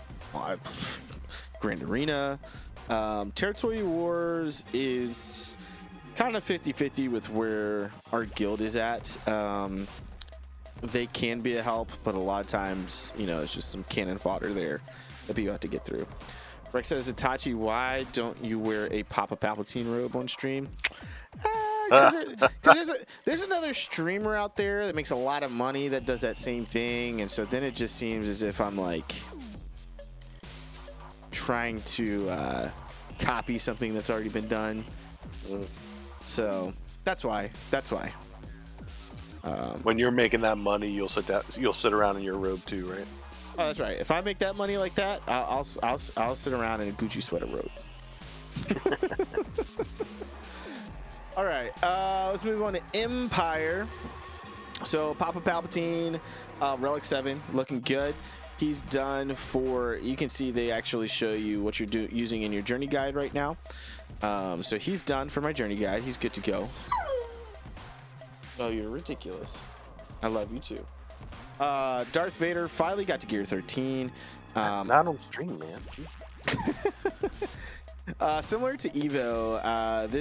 Grand Arena. Territory Wars is kind of 50-50 with where our guild is at. They can be a help, but a lot of times, it's just some cannon fodder there that people have to get through. Rex says, Itachi, why don't you wear a Papa Palpatine robe on stream? Because there's another streamer out there that makes a lot of money that does that same thing, and so then it just seems as if I'm like trying to copy something that's already been done. So that's why. When you're making that money, you'll sit around in your robe too, right? Oh, that's right. If I make that money like that, I'll sit around in a Gucci sweater robe. All right, let's move on to Empire. So Papa Palpatine, Relic 7, looking good. He's done for, you can see they actually show you what you're using in your journey guide right now. So he's done for my journey guide. He's good to go. Oh, you're ridiculous. I love you too. Darth Vader finally got to gear 13. Not on stream, man. Similar to Evo,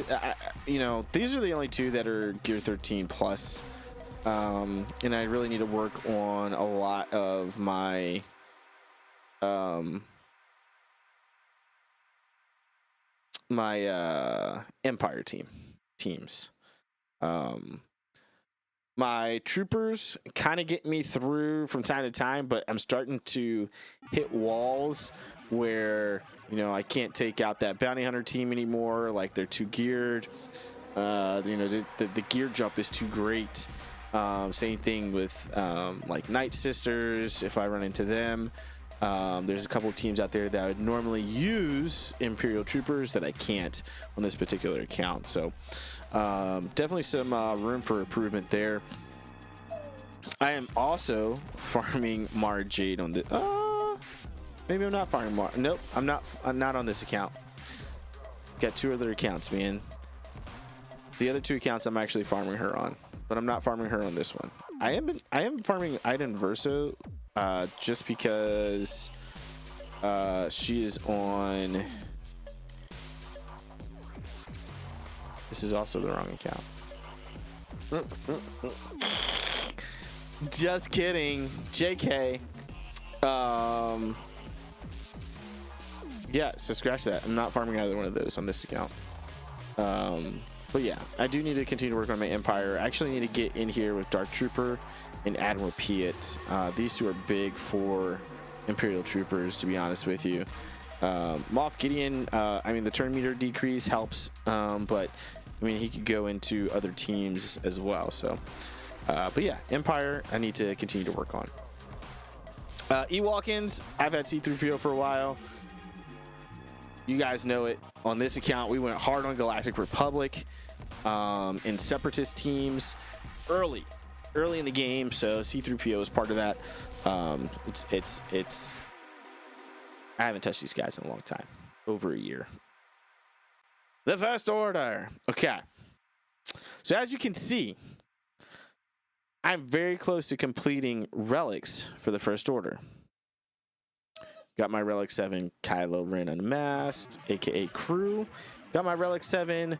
these are the only two that are gear 13 plus. And I really need to work on a lot of my Empire teams. My troopers kind of get me through from time to time, but I'm starting to hit walls where, I can't take out that bounty hunter team anymore. Like, they're too geared. The gear jump is too great. Same thing with like Night Sisters. If I run into them, there's a couple of teams out there that I would normally use Imperial Troopers that I can't on this particular account. So definitely some room for improvement there. I am also farming Mara Jade on the. Maybe I'm not farming Mara. Nope, I'm not. I'm not on this account. Got two other accounts, man. The other two accounts I'm actually farming her on, but I'm not farming her on this one. I am farming Iden Verso, just because she is on. This is also the wrong account. Just kidding, JK. Yeah, so scratch that. I'm not farming either one of those on this account. But yeah, I do need to continue to work on my Empire. I actually need to get in here with Dark Trooper and Admiral Piet. These two are big for Imperial Troopers, to be honest with you. Moff Gideon, the turn meter decrease helps, but he could go into other teams as well. So, but yeah, Empire, I need to continue to work on. Ewalkins, I've had C-3PO for a while. You guys know it. On this account, we went hard on Galactic Republic in Separatist teams early in the game. So C-3PO is part of that. It's. I haven't touched these guys in a long time, over a year. The First Order. Okay. So as you can see, I'm very close to completing relics for the First Order. Got my Relic 7 Kylo Ren Unmasked, aka Crew. Got my Relic 7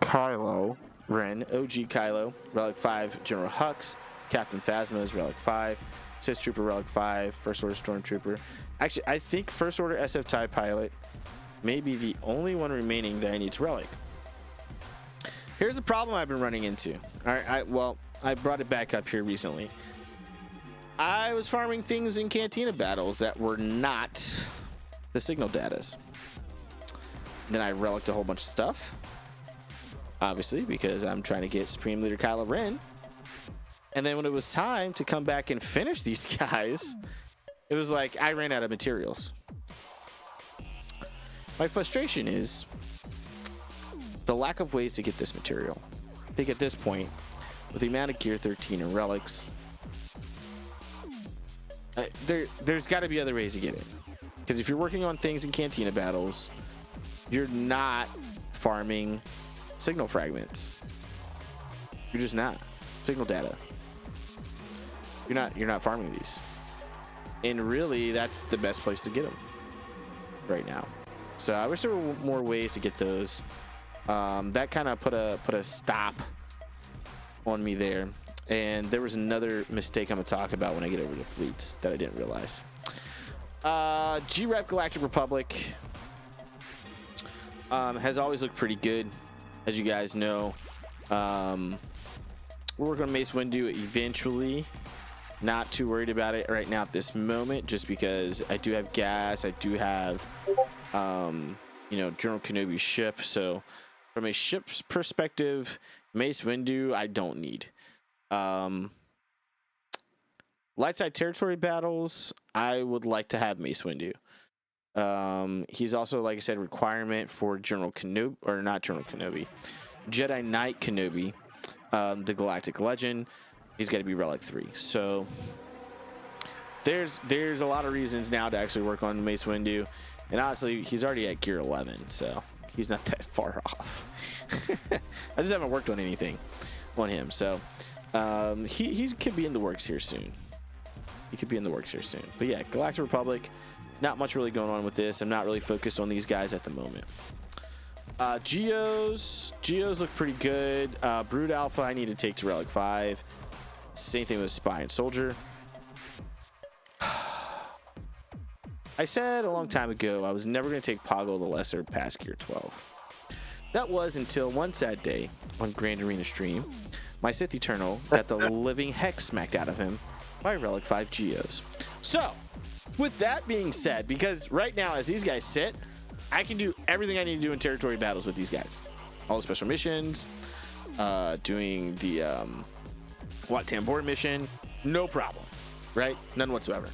Kylo Ren, OG Kylo. Relic 5 General Hux. Captain Phasma's Relic 5. Sith Trooper Relic 5. First Order Stormtrooper. Actually, I think First Order SF TIE Pilot may be the only one remaining that I need to relic. Here's the problem I've been running into. All right, I brought it back up here recently. I was farming things in Cantina battles that were not the signal datas. Then I reliced a whole bunch of stuff. Obviously, because I'm trying to get Supreme Leader Kylo Ren. And then when it was time to come back and finish these guys, it was like I ran out of materials. My frustration is the lack of ways to get this material. I think at this point, with the amount of Gear 13 and relics, there's got to be other ways to get it. Because if you're working on things in Cantina battles, you're not farming signal fragments. You're just not. Signal data. You're not farming these. And really, that's the best place to get them right now. So I wish there were more ways to get those. That kind of put a stop on me there. And there was another mistake I'm going to talk about when I get over to fleets that I didn't realize. G-Rep Galactic Republic has always looked pretty good, as you guys know. We're working on Mace Windu eventually. Not too worried about it right now at this moment, just because I do have gas. I do have, General Kenobi's ship. So from a ship's perspective, Mace Windu, I don't need. Light side territory battles, I would like to have Mace Windu. He's also, like I said, requirement for General Kenobi, or not General Kenobi, Jedi Knight Kenobi, the Galactic Legend. He's got to be Relic 3. So there's a lot of reasons now to actually work on Mace Windu, and honestly, he's already at gear 11, so he's not that far off. I just haven't worked on anything on him, so he could be in the works here soon. But yeah, Galactic Republic, not much really going on with this. I'm not really focused on these guys at the moment. Geos look pretty good. Brood Alpha I need to take to Relic 5. Same thing with Spy and Soldier. I said a long time ago I was never going to take Poggle the Lesser past gear 12. That was until one sad day on Grand Arena stream, my Sith Eternal got the living heck smacked out of him by Relic 5 Geos. So, with that being said, because right now as these guys sit, I can do everything I need to do in territory battles with these guys. All the special missions, doing the Wat Tambor mission, no problem, right? None whatsoever.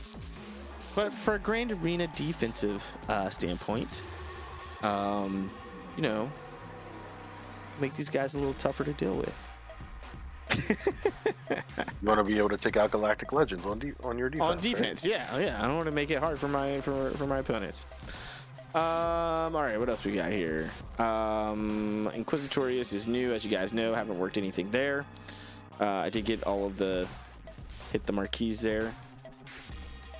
But for a Grand Arena defensive standpoint, make these guys a little tougher to deal with. You want to be able to take out Galactic Legends on your defense. On defense, right? yeah. I don't want to make it hard for my opponents. All right, what else we got here? Inquisitorius is new, as you guys know. Haven't worked anything there. I did get all of hit the marquees there.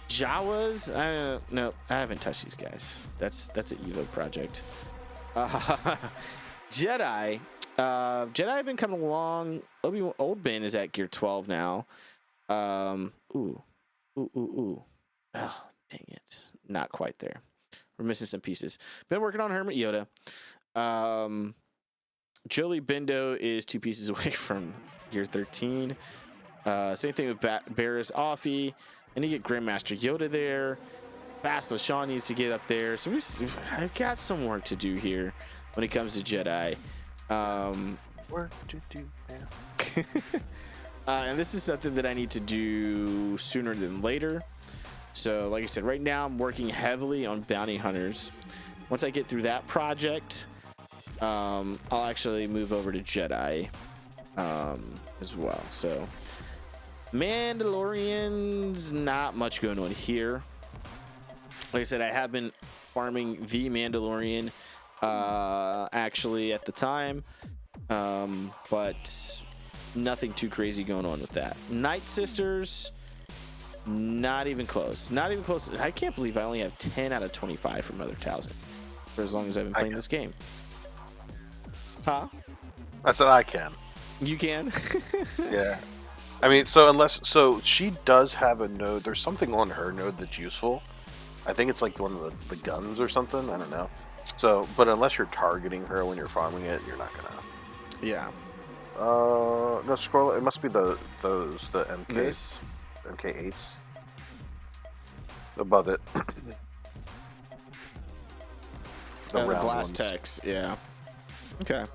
Jawas, no, I haven't touched these guys. That's an Evo project. Jedi have been coming along. Old Ben is at gear 12 now. Ooh. Oh, dang it. Not quite there. We're missing some pieces. Been working on Hermit Yoda. Jolie Bendo is 2 pieces away from gear 13. Same thing with Barris Offie. And you get Grandmaster Yoda there. Fast LaShawn needs to get up there. So I've got some work to do here when it comes to Jedi. Work to do now. And this is something that I need to do sooner than later. So like I said, right now I'm working heavily on bounty hunters. Once I get through that project, I'll actually move over to Jedi as well. So Mandalorians, not much going on here. Like I said, I have been farming the Mandalorian actually at the time, but nothing too crazy going on with that. Night Sisters, not even close. I can't believe I only have 10 out of 25 from Mother Townsend for as long as I've been playing this game. Huh? I said I can. You can? Yeah. I mean, so she does have a node. There's something on her node that's useful. I think it's like one of the guns or something. I don't know. So, but unless you're targeting her when you're farming it, you're not gonna. Yeah. No, scroll. It must be the MK This? MK8s above it. The round blast ones. text. Yeah. Okay.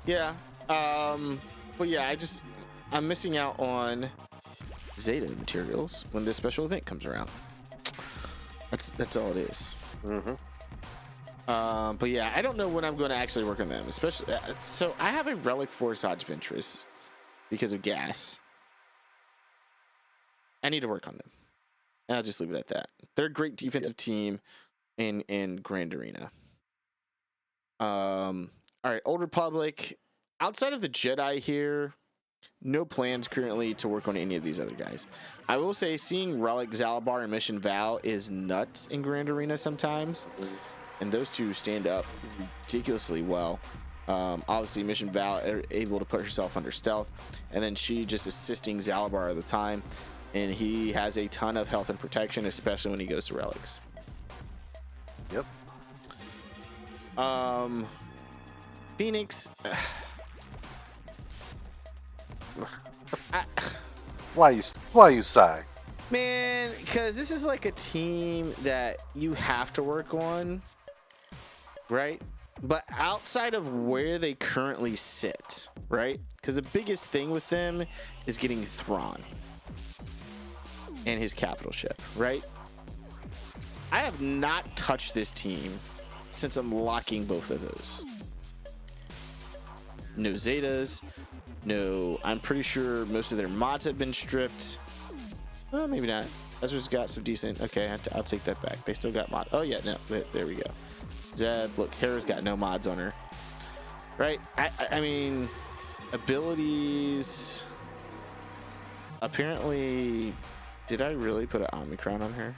Yeah. But yeah, I'm missing out on Zeta materials when this special event comes around. That's all it is. Mm-hmm. But yeah, I don't know when I'm going to actually work on them. Especially, so I have a Relic Force Hodge of interest because of gas. I need to work on them. And I'll just leave it at that. They're a great defensive team in Grand Arena. All right, Old Republic. Outside of the Jedi here, no plans currently to work on any of these other guys. I will say seeing Relic, Zalabar, and Mission Val is nuts in Grand Arena sometimes. And those two stand up ridiculously well. Obviously, Mission Val able to put herself under stealth. And then she just assisting Zalabar at the time. And he has a ton of health and protection, especially when he goes to relics. Yep. Phoenix. Why you sigh? Man, because this is like a team that you have to work on, right? But outside of where they currently sit, right? Because the biggest thing with them is getting Thrawn and his capital ship, right? I have not touched this team since unlocking both of those. No Zetas, no, I'm pretty sure most of their mods have been stripped. Well, maybe not. Ezra's got some decent. Okay, I'll take that back. They still got mod. Oh yeah, no, there we go. Zeb, look, Hera's got no mods on her. Right? I mean, abilities. Apparently, did I really put an Omicron on her?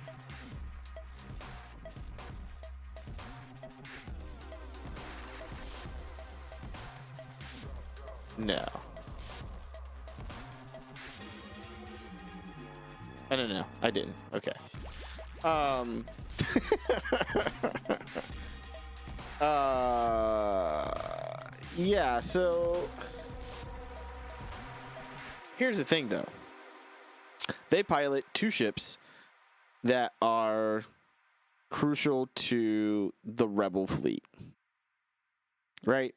No. I don't know. I didn't. Okay. Yeah, so here's the thing though. They pilot 2 ships that are crucial to the Rebel fleet. Right?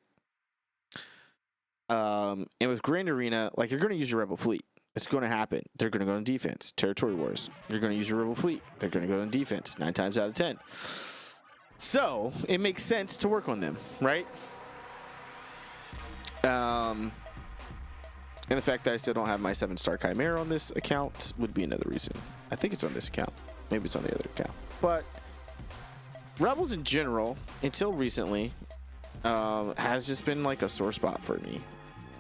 And with Grand Arena, like, you're going to use your Rebel fleet. It's going to happen. They're going to go on defense. Territory wars. You're going to use your Rebel fleet. They're going to go on defense 9 times out of 10. So it makes sense to work on them, right? And the fact that I still don't have my 7-star Chimera on this account would be another reason. I think it's on this account. Maybe it's on the other account. But Rebels in general, until recently, has just been like a sore spot for me.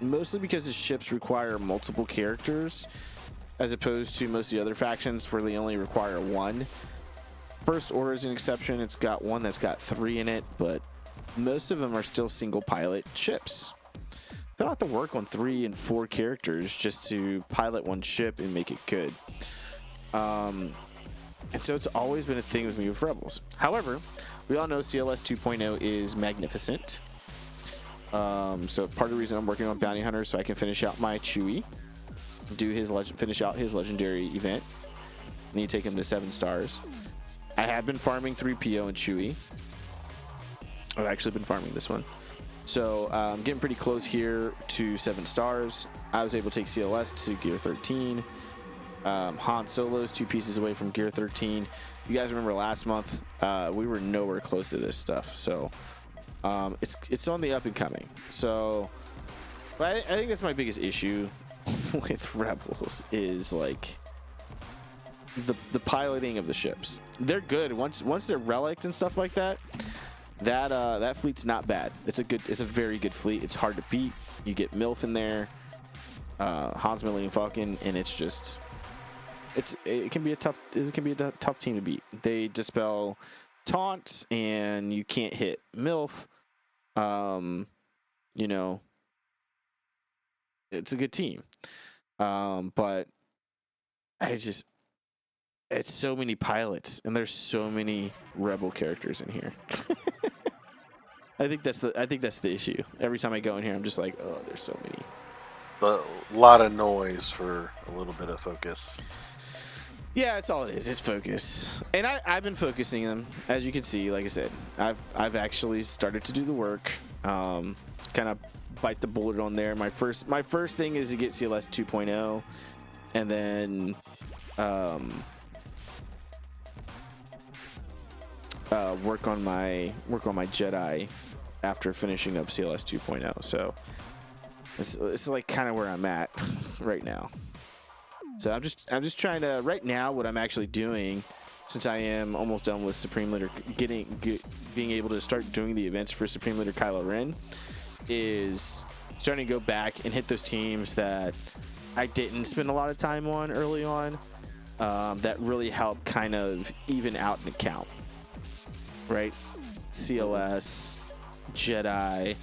Mostly because the ships require multiple characters, as opposed to most of the other factions where they only require 1. First Order is an exception. It's got 1 that's got 3 in it, but most of them are still single pilot ships. They don't have to work on 3 and 4 characters just to pilot 1 ship and make it good. And so it's always been a thing with me with Rebels. However, we all know CLS 2.0 is magnificent. So part of the reason I'm working on Bounty Hunter so I can finish out my Chewie, finish out his legendary event. I need to take him to 7 stars. I have been farming 3PO and Chewie. I've actually been farming this one. So I'm getting pretty close here to 7 stars. I was able to take CLS to gear 13. Han Solo's 2 pieces away from gear 13. You guys remember last month, we were nowhere close to this stuff. So it's on the up and coming. So but I think that's my biggest issue with Rebels is like the piloting of the ships. They're good once they're relicked and stuff like that. That fleet's not bad. It's a very good fleet. It's hard to beat. You get MILF in there, Han's Millennium Falcon, and it can be a tough team to beat. They dispel taunts and you can't hit MILF. You know, it's a good team. But it's so many pilots and there's so many Rebel characters in here. I think that's the issue. Every time I go in here, I'm just like, oh, there's so many. But a lot of noise for a little bit of focus. Yeah, that's all it is. It's focus, and I've been focusing them, as you can see. Like I said, I've actually started to do the work. Kind of bite the bullet on there. My first thing is to get CLS 2.0, and then work on my Jedi after finishing up CLS 2.0. So it's like kind of where I'm at right now. So I'm just trying to right now. What I'm actually doing, since I am almost done with Supreme Leader, being able to start doing the events for Supreme Leader Kylo Ren, is starting to go back and hit those teams that I didn't spend a lot of time on early on. That really helped kind of even out an account, right? CLS, Jedi,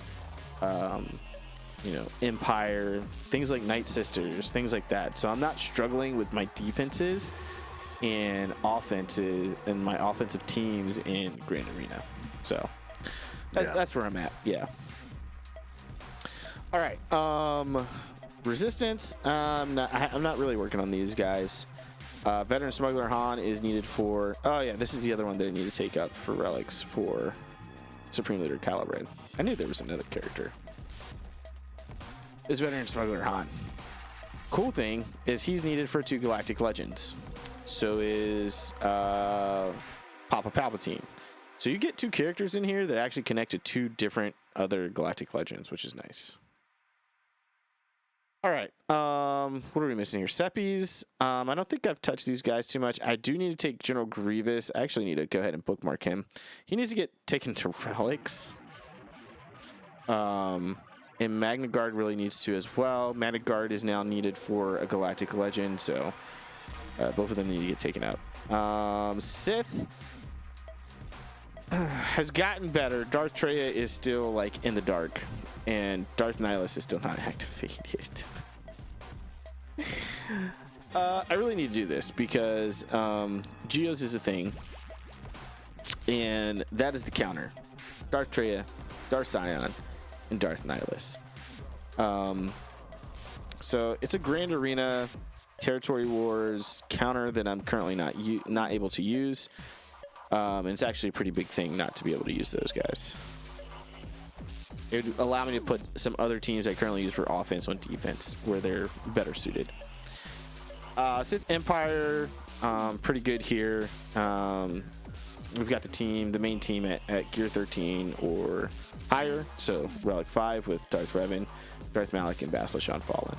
Empire, things like Night Sisters, things like that. So I'm not struggling with my defenses and offenses and my offensive teams in Grand Arena. So that's where I'm at. Yeah. All right. Resistance. I'm not really working on these guys. Veteran Smuggler Han is needed for. Oh yeah, this is the other one that I need to take up for relics for Supreme Leader Kylo Ren. I knew there was another character. Is Veteran Smuggler Han. Cool thing is he's needed for 2 Galactic Legends. So is Papa Palpatine. So you get 2 characters in here that actually connect to 2 different other Galactic Legends, which is nice. All right. What are we missing here? Seppies. I don't think I've touched these guys too much. I do need to take General Grievous. I actually need to go ahead and bookmark him. He needs to get taken to relics. And Magna Guard really needs to as well. Magna Guard is now needed for a Galactic Legend, so both of them need to get taken out. Sith has gotten better. Darth Traya is still like in the dark, and Darth Nihilus is still not activated. I really need to do this because Geos is a thing, and that is the counter. Darth Traya, Darth Sion, and Darth Nihilus. So it's a Grand Arena Territory Wars counter that I'm currently not able to use. And it's actually a pretty big thing not to be able to use those guys. It would allow me to put some other teams I currently use for offense on defense where they're better suited. Sith Empire, pretty good here. We've got the main team at Gear 13 or higher. So Relic 5 with Darth Revan, Darth Malak, and Bastila Shan Fallen.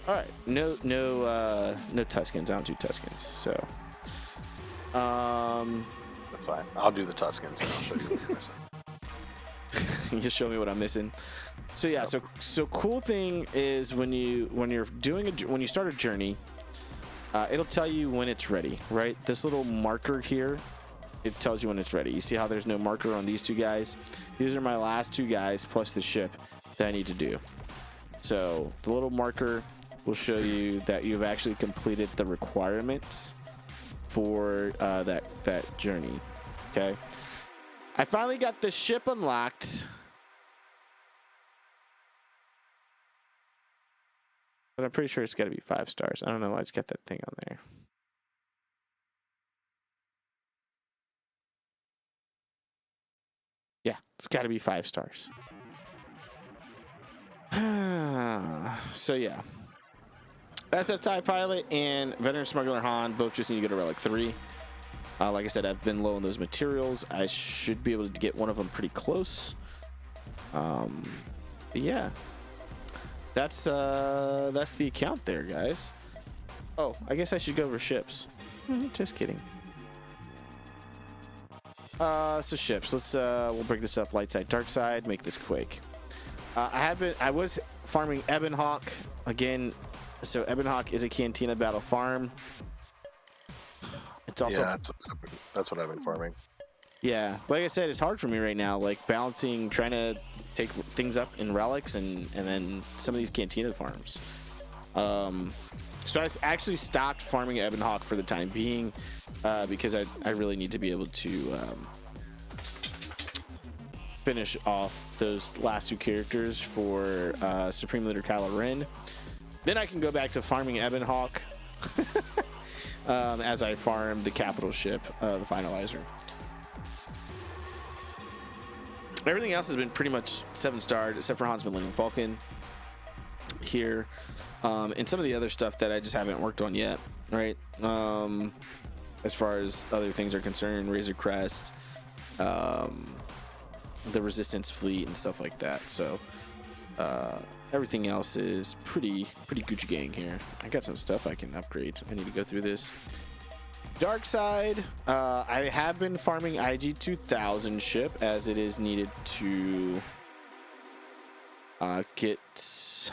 All right, no Tuskens. I don't do Tuskens, so. That's fine. I'll do the Tuskens and I'll show you what you're missing. You just show me what I'm missing. So yeah, so cool thing is when you start a journey, it'll tell you when it's ready, right? This little marker here, it tells you when it's ready. You see how there's no marker on these 2 guys? These are my last 2 guys plus the ship that I need to do. So the little marker will show you that you've actually completed the requirements for that journey. Okay, I finally got the ship unlocked, but I'm pretty sure it's got to be 5 stars. I don't know why it's got that thing on there. Yeah, it's got to be 5 stars. So yeah, SF TIE Pilot and Veteran Smuggler Han both just need to go to Relic 3. Like I said, I've been low on those materials. I should be able to get one of them pretty close. But yeah, that's the account there, guys. Oh, I guess I should go over ships. Just kidding. So ships. We'll break this up. Light side, dark side. Make this quick. I was farming Ebon Hawk again. So Ebon Hawk is a Cantina battle farm. It's also that's what I've been farming. Yeah, like I said, it's hard for me right now, like balancing, trying to take things up in relics and then some of these Cantina farms. So I actually stopped farming Ebon Hawk for the time being because I really need to be able to finish off those last 2 characters for Supreme Leader Kylo Ren. Then I can go back to farming Ebon Hawk as I farm the capital ship, the Finalizer. Everything else has been pretty much 7-starred, except for Han's Millennium Falcon here. And some of the other stuff that I just haven't worked on yet, right? As far as other things are concerned, Razor Crest, the Resistance Fleet, and stuff like that. So everything else is pretty Gucci gang here. I got some stuff I can upgrade. I need to go through this. Dark side, I have been farming IG 2000 ship as it is needed to get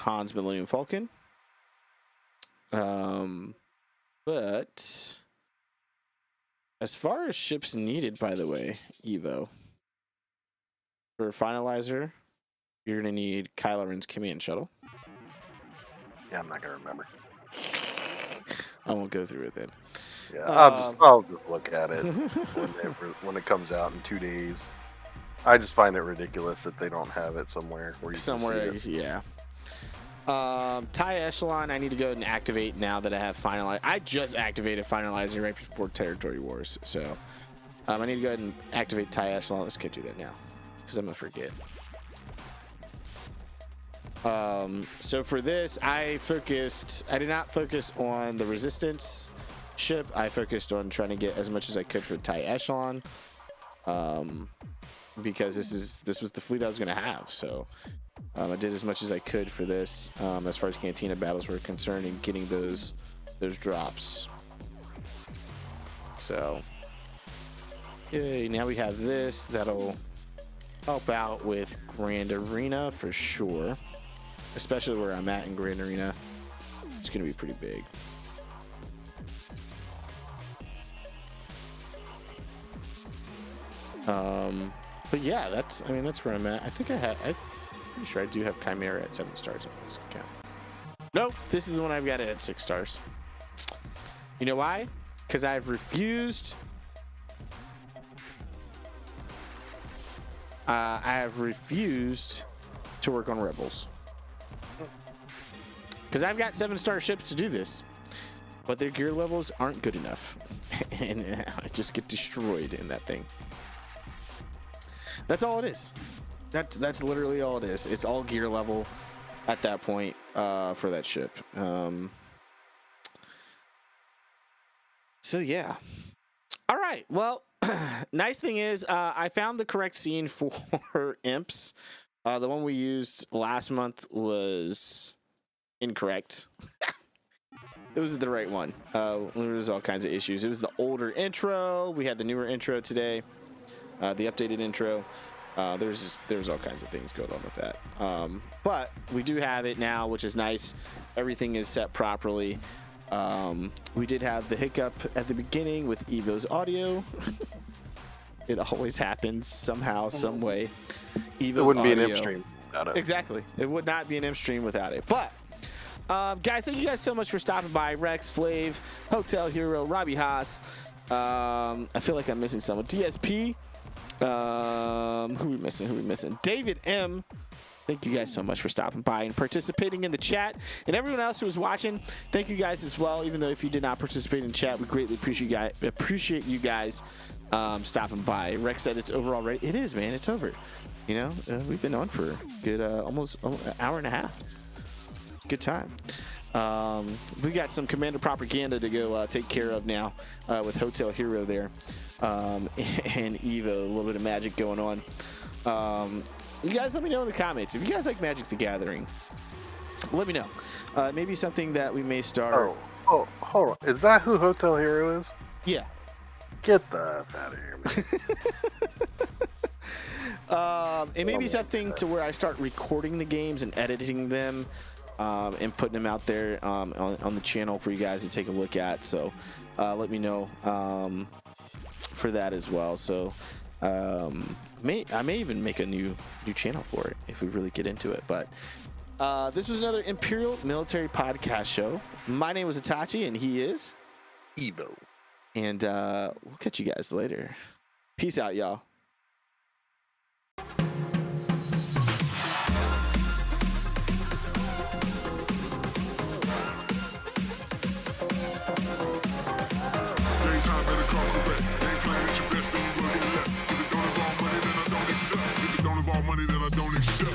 Han's Millennium Falcon. But as far as ships needed, by the way, Evo, for Finalizer, you're going to need Kylo Ren's command shuttle. Yeah, I'm not going to remember. I won't go through it then. Yeah, I'll just look at it when it comes out in 2 days. I just find it ridiculous that they don't have it somewhere where you Somewhere, can see it. yeah. Tie Echelon, I need to go and activate now that I have Finalizer. I just activated Finalizer right before Territory Wars, so I need to go ahead and activate Tie Echelon. Let's go do that now, because I'm going to forget. So for this, I did not focus on the Resistance ship. I focused on trying to get as much as I could for Tie Echelon, because this was the fleet I was going to have, so I did as much as I could for this, as far as Cantina battles were concerned, and getting those drops. So, yay! Now we have this. That'll help out with Grand Arena for sure, especially where I'm at in Grand Arena. It's gonna be pretty big. But yeah, that's where I'm at. I think I'm pretty sure I do have Chimera at 7 stars on this account. Nope, this is the one I've got it at 6 stars. You know why? Because I've refused. I have refused to work on Rebels. Because I've got 7-star ships to do this, but their gear levels aren't good enough, and I just get destroyed in that thing. That's all it is. That's literally all it is. It's all gear level at that point for that ship. So yeah. All right. Well, nice thing is I found the correct scene for IMPS. The one we used last month was incorrect. It was the right one. There was all kinds of issues. It was the older intro. We had the newer intro today. The updated intro. There's all kinds of things going on with that. But we do have it now, which is nice. Everything is set properly. We did have the hiccup at the beginning with Evo's audio. It always happens somehow, some way. Evo's It wouldn't be an audio. imp stream without it. Exactly. It would not be an imp stream without it. But guys, thank you guys so much for stopping by. Rex, Flav, Hotel Hero, Robbie Haas. I feel like I'm missing someone. DSP. Who are we missing? David M. Thank you guys so much for stopping by and participating in the chat. And everyone else who was watching, thank you guys as well. Even though if you did not participate in chat, we greatly appreciate you guys stopping by. Rex said it's over already. It is, man. It's over. You know, we've been on for a good almost an hour and a half. Good time. We got some Commander propaganda to go take care of now with Hotel Hero there. And Evo, a little bit of magic going on. You guys let me know in the comments if you guys like Magic the Gathering. Let me know. Maybe something that we may start. Oh, hold on. Is that who Hotel Hero is? Yeah. Get the F out of here, man. It may be something to where I start recording the games and editing them and putting them out there on the channel for you guys to take a look at. So let me know for that as well. So I may even make a new channel for it if we really get into it. But this was another Imperial Military Podcast show. My name was Itachi, and he is Evo. And we'll catch you guys later. Peace out, y'all. Money that I don't accept.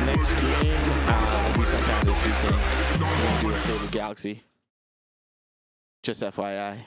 Next game, we sometime this weekend. We'll do a State of the Galaxy. Just FYI.